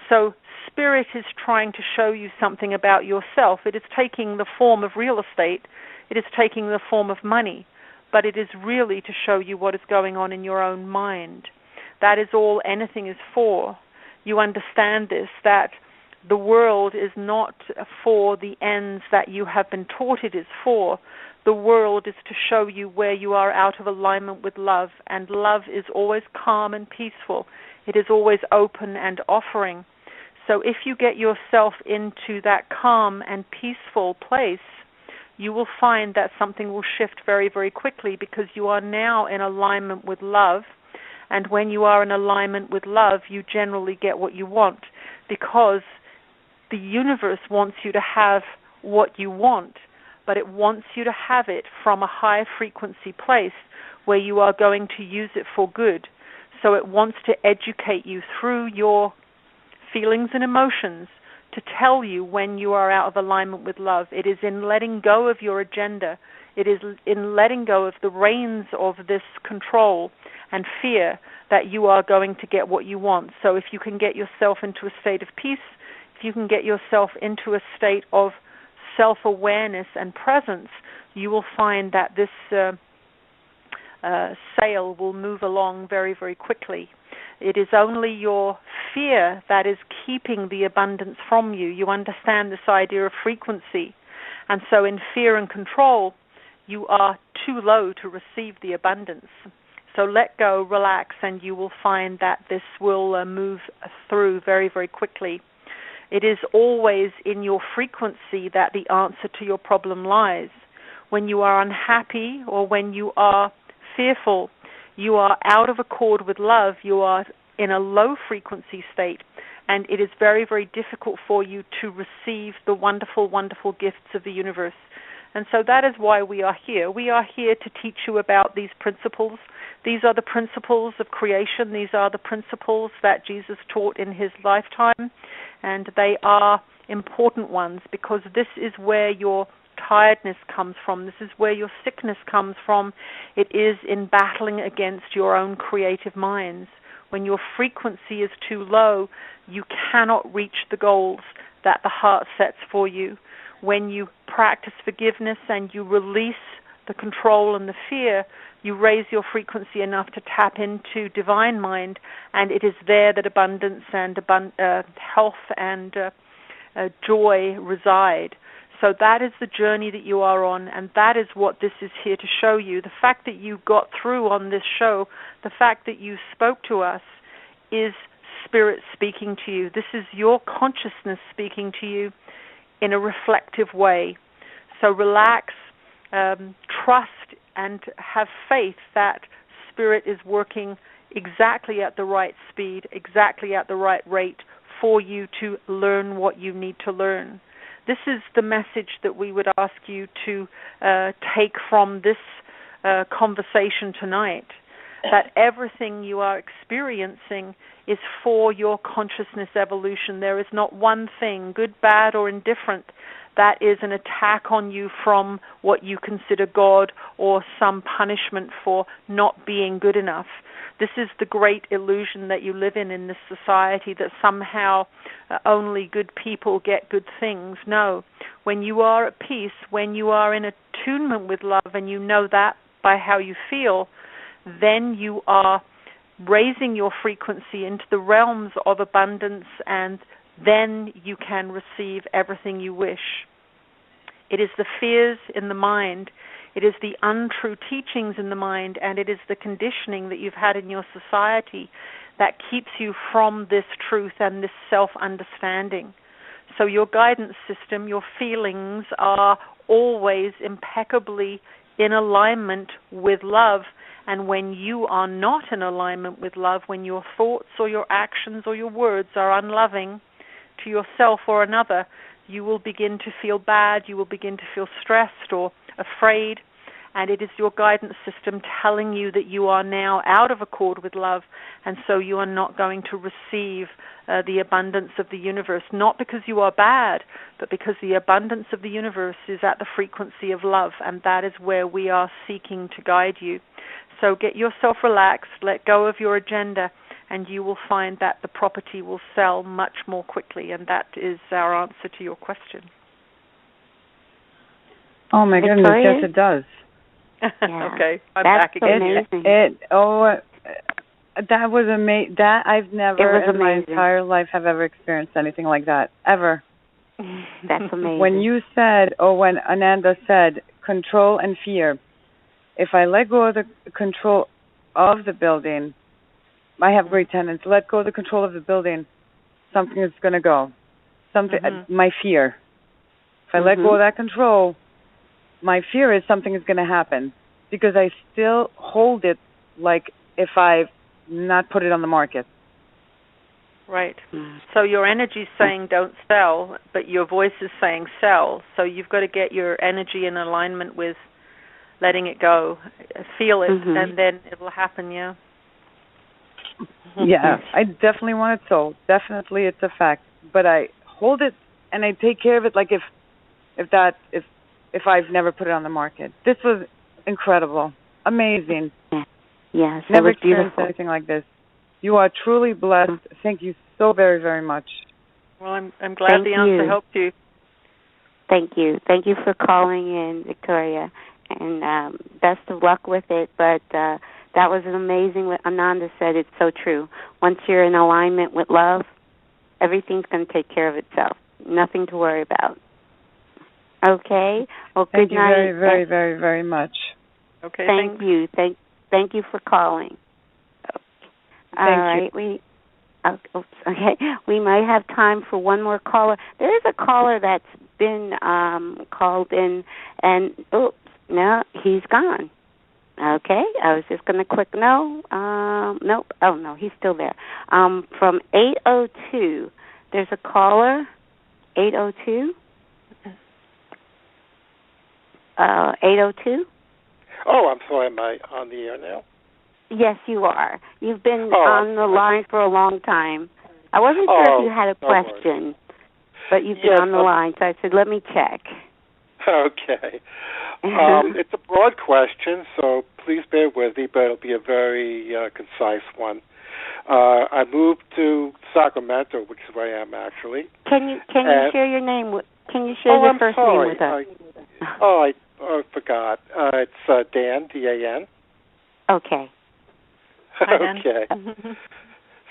So spirit is trying to show you something about yourself. It is taking the form of real estate. It is taking the form of money. But it is really to show you what is going on in your own mind. That is all anything is for. You understand this, that the world is not for the ends that you have been taught it is for. The world is to show you where you are out of alignment with love, and love is always calm and peaceful. It is always open and offering. So if you get yourself into that calm and peaceful place, you will find that something will shift very, very quickly, because you are now in alignment with love. And when you are in alignment with love, you generally get what you want, because the universe wants you to have what you want, but it wants you to have it from a high frequency place where you are going to use it for good. So it wants to educate you through your feelings and emotions to tell you when you are out of alignment with love. It is in letting go of your agenda. It is in letting go of the reins of this control and fear that you are going to get what you want. So if you can get yourself into a state of peace, if you can get yourself into a state of self-awareness and presence, you will find that this sale will move along very, very quickly. It is only your fear that is keeping the abundance from you. You understand this idea of frequency. And so in fear and control, you are too low to receive the abundance. So let go, relax, and you will find that this will move through very, very quickly. It is always in your frequency that the answer to your problem lies. When you are unhappy or when you are fearful, you are out of accord with love. You are in a low frequency state, and it is very, very difficult for you to receive the wonderful, wonderful gifts of the universe. And so that is why we are here. We are here to teach you about these principles. These are the principles of creation. These are the principles that Jesus taught in his lifetime, and they are important ones, because this is where your tiredness comes from. This is where your sickness comes from. It is in battling against your own creative minds. When your frequency is too low, you cannot reach the goals that the heart sets for you. When you practice forgiveness and you release the control and the fear, you raise your frequency enough to tap into divine mind, and it is there that abundance and health and joy reside. So that is the journey that you are on, and that is what this is here to show you. The fact that you got through on this show, the fact that you spoke to us, is Spirit speaking to you. This is your consciousness speaking to you in a reflective way. So relax, trust, and have faith that Spirit is working exactly at the right speed, exactly at the right rate for you to learn what you need to learn. This is the message that we would ask you to take from this conversation tonight, that everything you are experiencing is for your consciousness evolution. There is not one thing, good, bad, or indifferent, that is an attack on you from what you consider God or some punishment for not being good enough. This is the great illusion that you live in this society, that somehow only good people get good things. No. When you are at peace, when you are in attunement with love, and you know that by how you feel, then you are raising your frequency into the realms of abundance, and then you can receive everything you wish. It is the fears in the mind, it is the untrue teachings in the mind, and it is the conditioning that you've had in your society that keeps you from this truth and this self-understanding. So your guidance system, your feelings are always impeccably in alignment with love. And when you are not in alignment with love, when your thoughts or your actions or your words are unloving to yourself or another, you will begin to feel bad, you will begin to feel stressed or afraid, and it is your guidance system telling you that you are now out of accord with love, and so you are not going to receive the abundance of the universe, not because you are bad, but because the abundance of the universe is at the frequency of love, and that is where we are seeking to guide you. So get yourself relaxed, let go of your agenda, and you will find that the property will sell much more quickly, and that is our answer to your question. Oh, my goodness, yes, it does. Yeah. Okay, I'm back again. That was amazing. That I've never in my entire life have ever experienced anything like that, ever. That's amazing. When you said, when Ananda said, control and fear, if I let go of the control of the building, I have great tenants, let go of the control of the building, something is going to go. My fear. If I let go of that control, my fear is something is going to happen, because I still hold it like if I've not put it on the market. Right. So your energy is saying don't sell, but your voice is saying sell. So you've got to get your energy in alignment with letting it go. Feel it, and then it will happen, yeah? Yeah, I definitely want it sold. Definitely, it's a fact. But I hold it and I take care of it like if I've never put it on the market. This was incredible, amazing. Yes, never it was experienced beautiful. anything like this. You are truly blessed. Thank you so very, very much. Well, I'm glad the answer helped you. Thank you. Thank you for calling in, Victoria, and best of luck with it. But that was an amazing. What Ananda said, it's so true. Once you're in alignment with love, everything's going to take care of itself. Nothing to worry about. Okay. Well, Thank good you night. very, very, very, very much. Okay. Thank you. Thank you for calling. All right. Okay. We might have time for one more caller. There is a caller that's been called in, and no, he's gone. Okay. I was just going to click no. Nope. Oh no, he's still there. From 802. There's a caller. 802. 802. Oh, I'm sorry. Am I on the air now? Yes, you are. You've been on the line for a long time. I wasn't sure if you had a question, but you've been on the line, so I said, let me check. Okay. It's a broad question, so please bear with me, but it'll be a very concise one. I moved to Sacramento, which is where I am actually. Can you share your name? Can you share your first name with us? I forgot. It's Dan, D-A-N. Okay. Okay.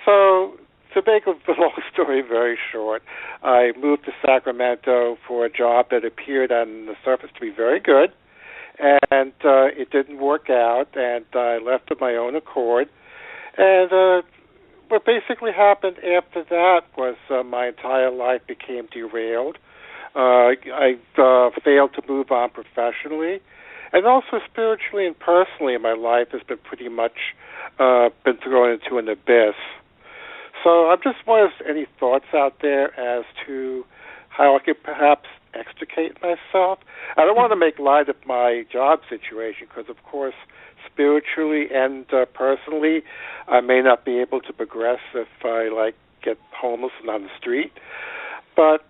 So, to make a long story very short, I moved to Sacramento for a job that appeared on the surface to be very good, and it didn't work out, and I left of my own accord. And what basically happened after that was my entire life became derailed. I failed to move on professionally, and also spiritually and personally, my life has been pretty much been thrown into an abyss. So I'm just wondering if any thoughts out there as to how I could perhaps extricate myself. I don't want to make light of my job situation because, of course, spiritually and personally, I may not be able to progress if I get homeless and on the street. But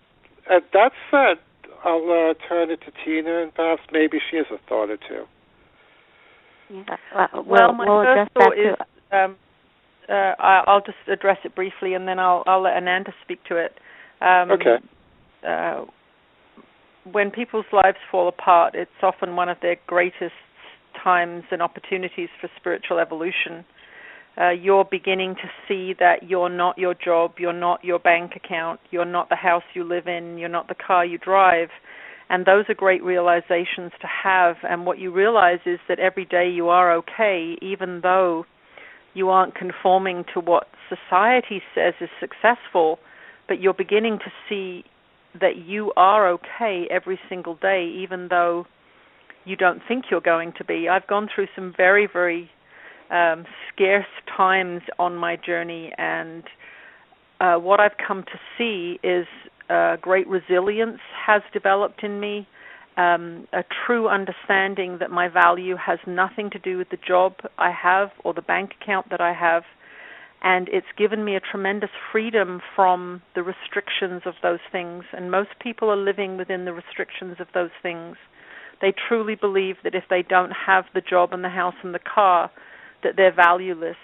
that said, I'll turn it to Tina, and perhaps maybe she has a thought or two. Yeah. Well, my first thought is, I'll just address it briefly, and then I'll let Ananda speak to it. Okay. When people's lives fall apart, it's often one of their greatest times and opportunities for spiritual evolution. You're beginning to see that you're not your job, you're not your bank account, you're not the house you live in, you're not the car you drive. And those are great realizations to have. And what you realize is that every day you are okay, even though you aren't conforming to what society says is successful, but you're beginning to see that you are okay every single day, even though you don't think you're going to be. I've gone through some very, very scarce times on my journey, and what I've come to see is great resilience has developed in me, a true understanding that my value has nothing to do with the job I have or the bank account that I have, and it's given me a tremendous freedom from the restrictions of those things, and most people are living within the restrictions of those things. They truly believe that if they don't have the job and the house and the car, that they're valueless.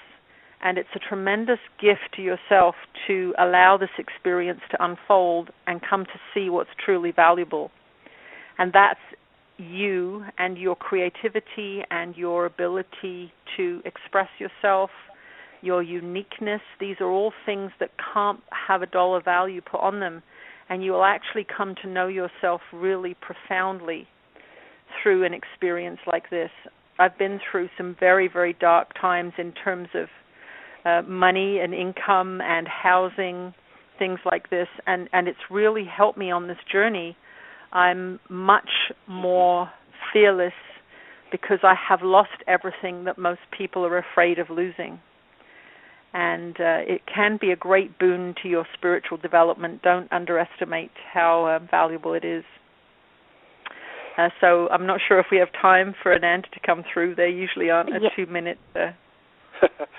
And it's a tremendous gift to yourself to allow this experience to unfold and come to see what's truly valuable. And that's you and your creativity and your ability to express yourself, your uniqueness. These are all things that can't have a dollar value put on them. And you will actually come to know yourself really profoundly through an experience like this. I've been through some very, very dark times in terms of money and income and housing, things like this, and it's really helped me on this journey. I'm much more fearless because I have lost everything that most people are afraid of losing. And it can be a great boon to your spiritual development. Don't underestimate how valuable it is. So I'm not sure if we have time for Ananda to come through. They usually aren't a 2-minute.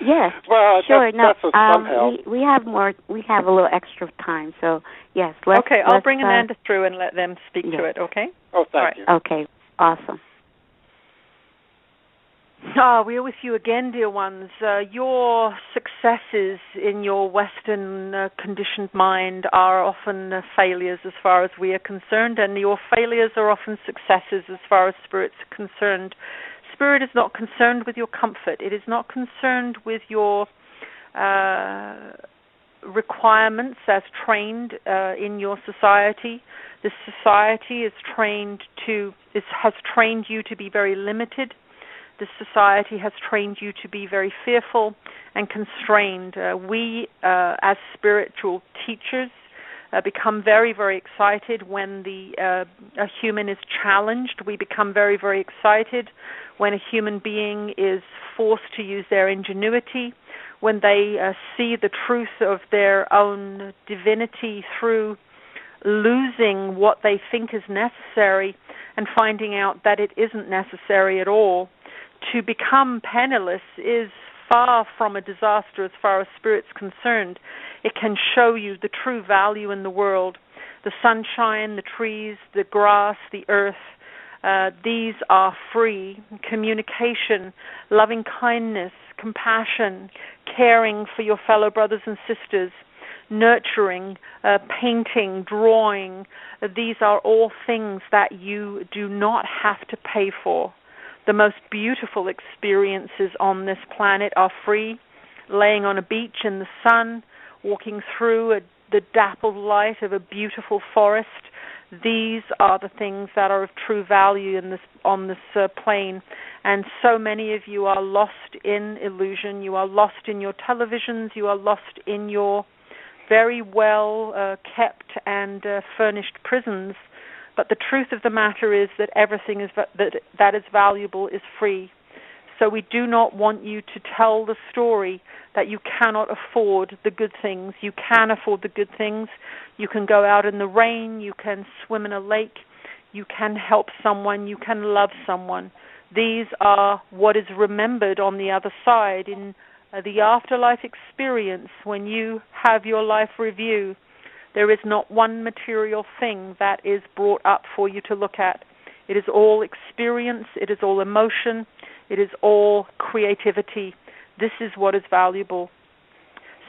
Yes. Well, sure. That's some help. We have more. We have a little extra time. So yes. I'll bring Ananda through and let them speak to it. Okay. Oh, thank you. Okay. Awesome. We're with you again, dear ones. Your successes in your Western conditioned mind are often failures as far as we are concerned, and your failures are often successes as far as Spirit's concerned. Spirit is not concerned with your comfort. It is not concerned with your requirements as trained in your society. This society has trained you to be very limited. This society has trained you to be very fearful and constrained. We, as spiritual teachers, become very, very excited when a human is challenged. We become very, very excited when a human being is forced to use their ingenuity, when they see the truth of their own divinity through losing what they think is necessary and finding out that it isn't necessary at all. To become penniless is far from a disaster as far as Spirit's concerned. It can show you the true value in the world, the sunshine, the trees, the grass, the earth, These are free. Communication, loving kindness, compassion, caring for your fellow brothers and sisters, nurturing, painting, drawing. These are all things that you do not have to pay for. The most beautiful experiences on this planet are free. Laying on a beach in the sun, walking through the dappled light of a beautiful forest. These are the things that are of true value on this plane. And so many of you are lost in illusion. You are lost in your televisions. You are lost in your very well kept and furnished prisons. But the truth of the matter is that everything that is valuable is free. So we do not want you to tell the story that you cannot afford the good things. You can afford the good things. You can go out in the rain. You can swim in a lake. You can help someone. You can love someone. These are what is remembered on the other side in the afterlife experience. When you have your life review, there is not one material thing that is brought up for you to look at. It is all experience. It is all emotion. It is all creativity. This is what is valuable.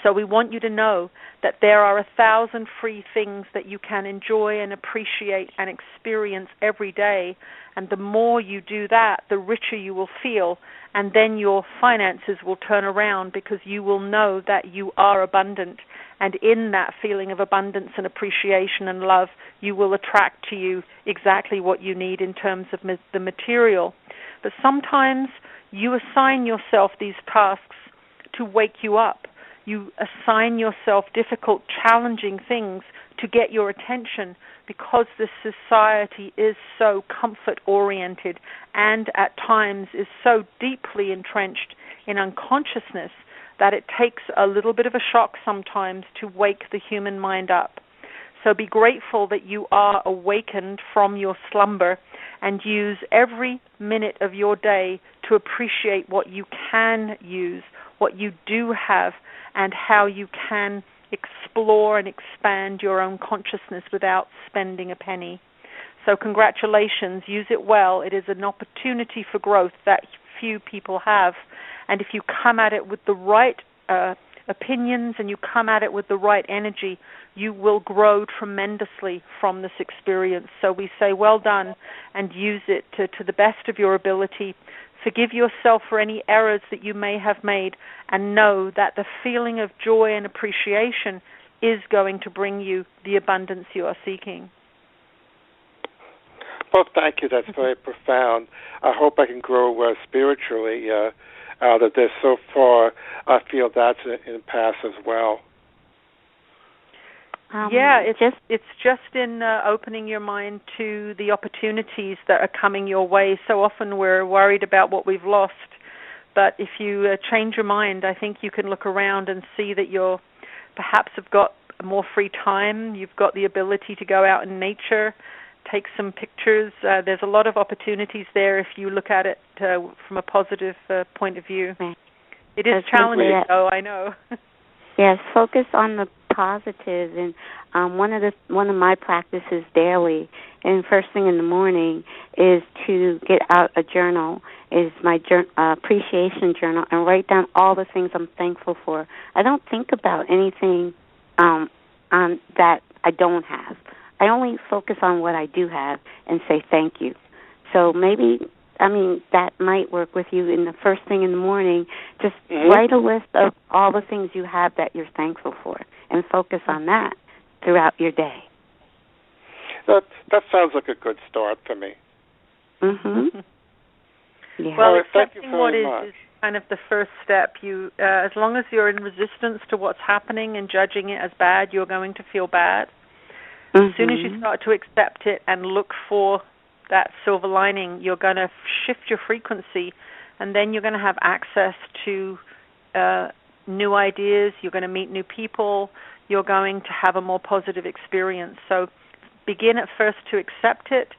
So we want you to know that there are 1,000 free things that you can enjoy and appreciate and experience every day. And the more you do that, the richer you will feel. And then your finances will turn around because you will know that you are abundant. And in that feeling of abundance and appreciation and love, you will attract to you exactly what you need in terms of the material. But sometimes you assign yourself these tasks to wake you up. You assign yourself difficult, challenging things to get your attention because this society is so comfort-oriented and at times is so deeply entrenched in unconsciousness that it takes a little bit of a shock sometimes to wake the human mind up. So be grateful that you are awakened from your slumber and use every minute of your day to appreciate what you can use, what you do have, and how you can explore and expand your own consciousness without spending a penny. So congratulations, use it well. It is an opportunity for growth that few people have. And if you come at it with the right opinions and you come at it with the right energy, you will grow tremendously from this experience. So we say well done and use it to the best of your ability. Forgive yourself for any errors that you may have made and know that the feeling of joy and appreciation is going to bring you the abundance you are seeking. Well, thank you. That's very profound. I hope I can grow spiritually out of this. So far, I feel that's an impasse as well. It's just in opening your mind to the opportunities that are coming your way. So often we're worried about what we've lost, but if you change your mind, I think you can look around and see that you're perhaps have got more free time. You've got the ability to go out in nature, take some pictures. There's a lot of opportunities there if you look at it from a positive point of view. It is challenging, though, I know. Yes, focus on the positive, and one of my practices daily, and first thing in the morning, is to get out a journal. Is my appreciation journal, and write down all the things I'm thankful for. I don't think about anything that I don't have. I only focus on what I do have and say thank you. So maybe, that might work with you in the first thing in the morning. Just write a list of all the things you have that you're thankful for and focus on that throughout your day. That sounds like a good start for me. Mm-hmm. Yeah. Well, accepting what is kind of the first step. You, as long as you're in resistance to what's happening and judging it as bad, you're going to feel bad. As soon as you start to accept it and look for that silver lining, you're going to shift your frequency, and then you're going to have access to new ideas. You're going to meet new people. You're going to have a more positive experience. So begin at first to accept it,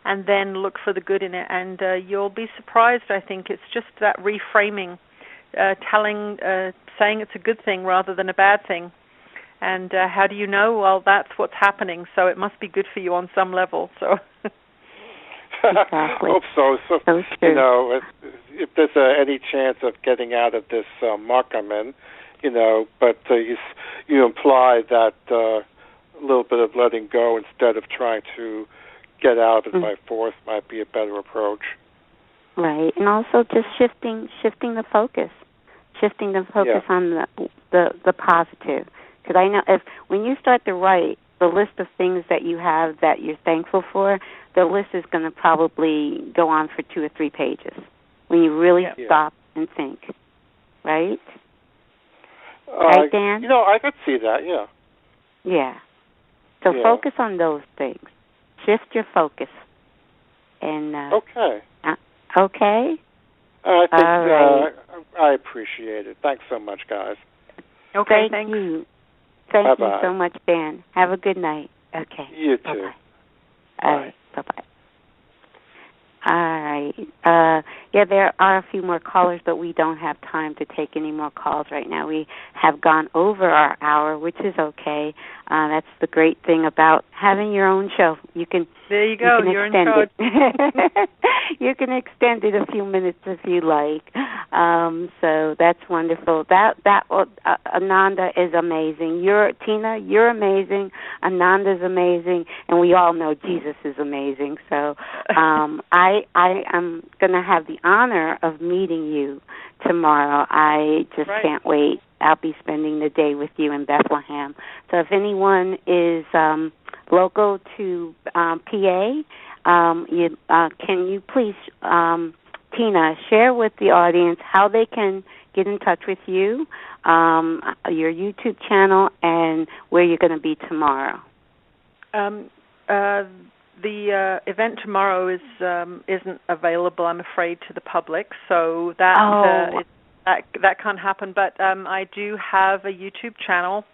and then look for the good in it. And you'll be surprised, I think. It's just that reframing, saying it's a good thing rather than a bad thing. And how do you know? Well, that's what's happening, so it must be good for you on some level. So Exactly. Hope so. So true. you know, if there's any chance of getting out of this muck I'm in, you know, but you imply that a little bit of letting go instead of trying to get out of it by force might be a better approach. Right, and also just shifting the focus on the positive. Because I know when you start to write the list of things that you have that you're thankful for, the list is going to probably go on for 2 or 3 pages when you really stop and think. Right? Right, Dan? You know, I could see that. Yeah. Yeah. So focus on those things. Shift your focus. And okay. Okay. I think right. I appreciate it. Thanks so much, guys. Okay, Thank thanks. you. Thank Bye-bye. you so much, Dan. Have a good night. Okay. You too. Bye-bye. Bye. All right. Bye-bye. All right. There are a few more callers, but we don't have time to take any more calls right now. We have gone over our hour, which is okay. That's the great thing about having your own show. There you go. You're in charge. You can extend it a few minutes if you like. So that's wonderful. Ananda is amazing. Tina, you're amazing. Ananda's amazing, and we all know Jesus is amazing. So I am going to have the honor of meeting you tomorrow. I just can't wait. I'll be spending the day with you in Bethlehem. So if anyone is local to PA, can you please, Tina, share with the audience how they can get in touch with you, your YouTube channel, and where you're going to be tomorrow? The event tomorrow isn't available, I'm afraid, to the public, so that can't happen. But I do have a YouTube channel.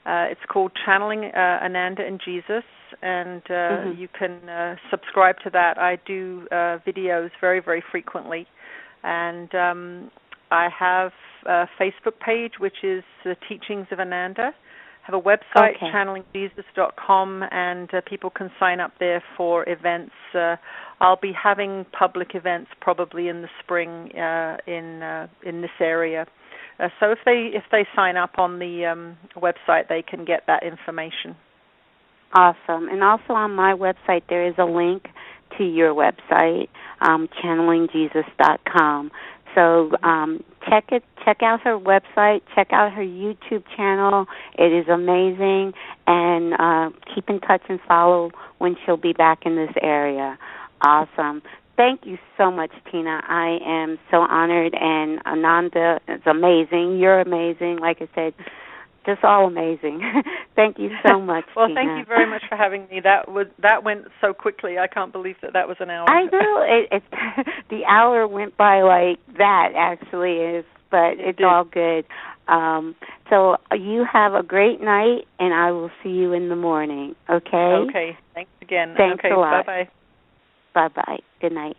It's called Channeling Ananda and Jesus, and you can subscribe to that. I do videos very, very frequently, and I have a Facebook page, which is the Teachings of Ananda. I have a website, channelingjesus.com, and people can sign up there for events. I'll be having public events probably in the spring in this area. So if they sign up on the website, they can get that information. Awesome. And also on my website, there is a link to your website, channelingjesus.com. So check out her website, check out her YouTube channel. It is amazing. And keep in touch and follow when she'll be back in this area. Awesome. Thank you so much, Tina. I am so honored, and Ananda is amazing. You're amazing. Like I said, just all amazing. Thank you so much, well, Tina. Thank you very much for having me. That went so quickly. I can't believe that was an hour. I know. The hour went by like that, actually, but it's all good. So you have a great night, and I will see you in the morning, okay? Okay. Thanks again. Thanks a lot. Bye-bye. Bye-bye. Good night.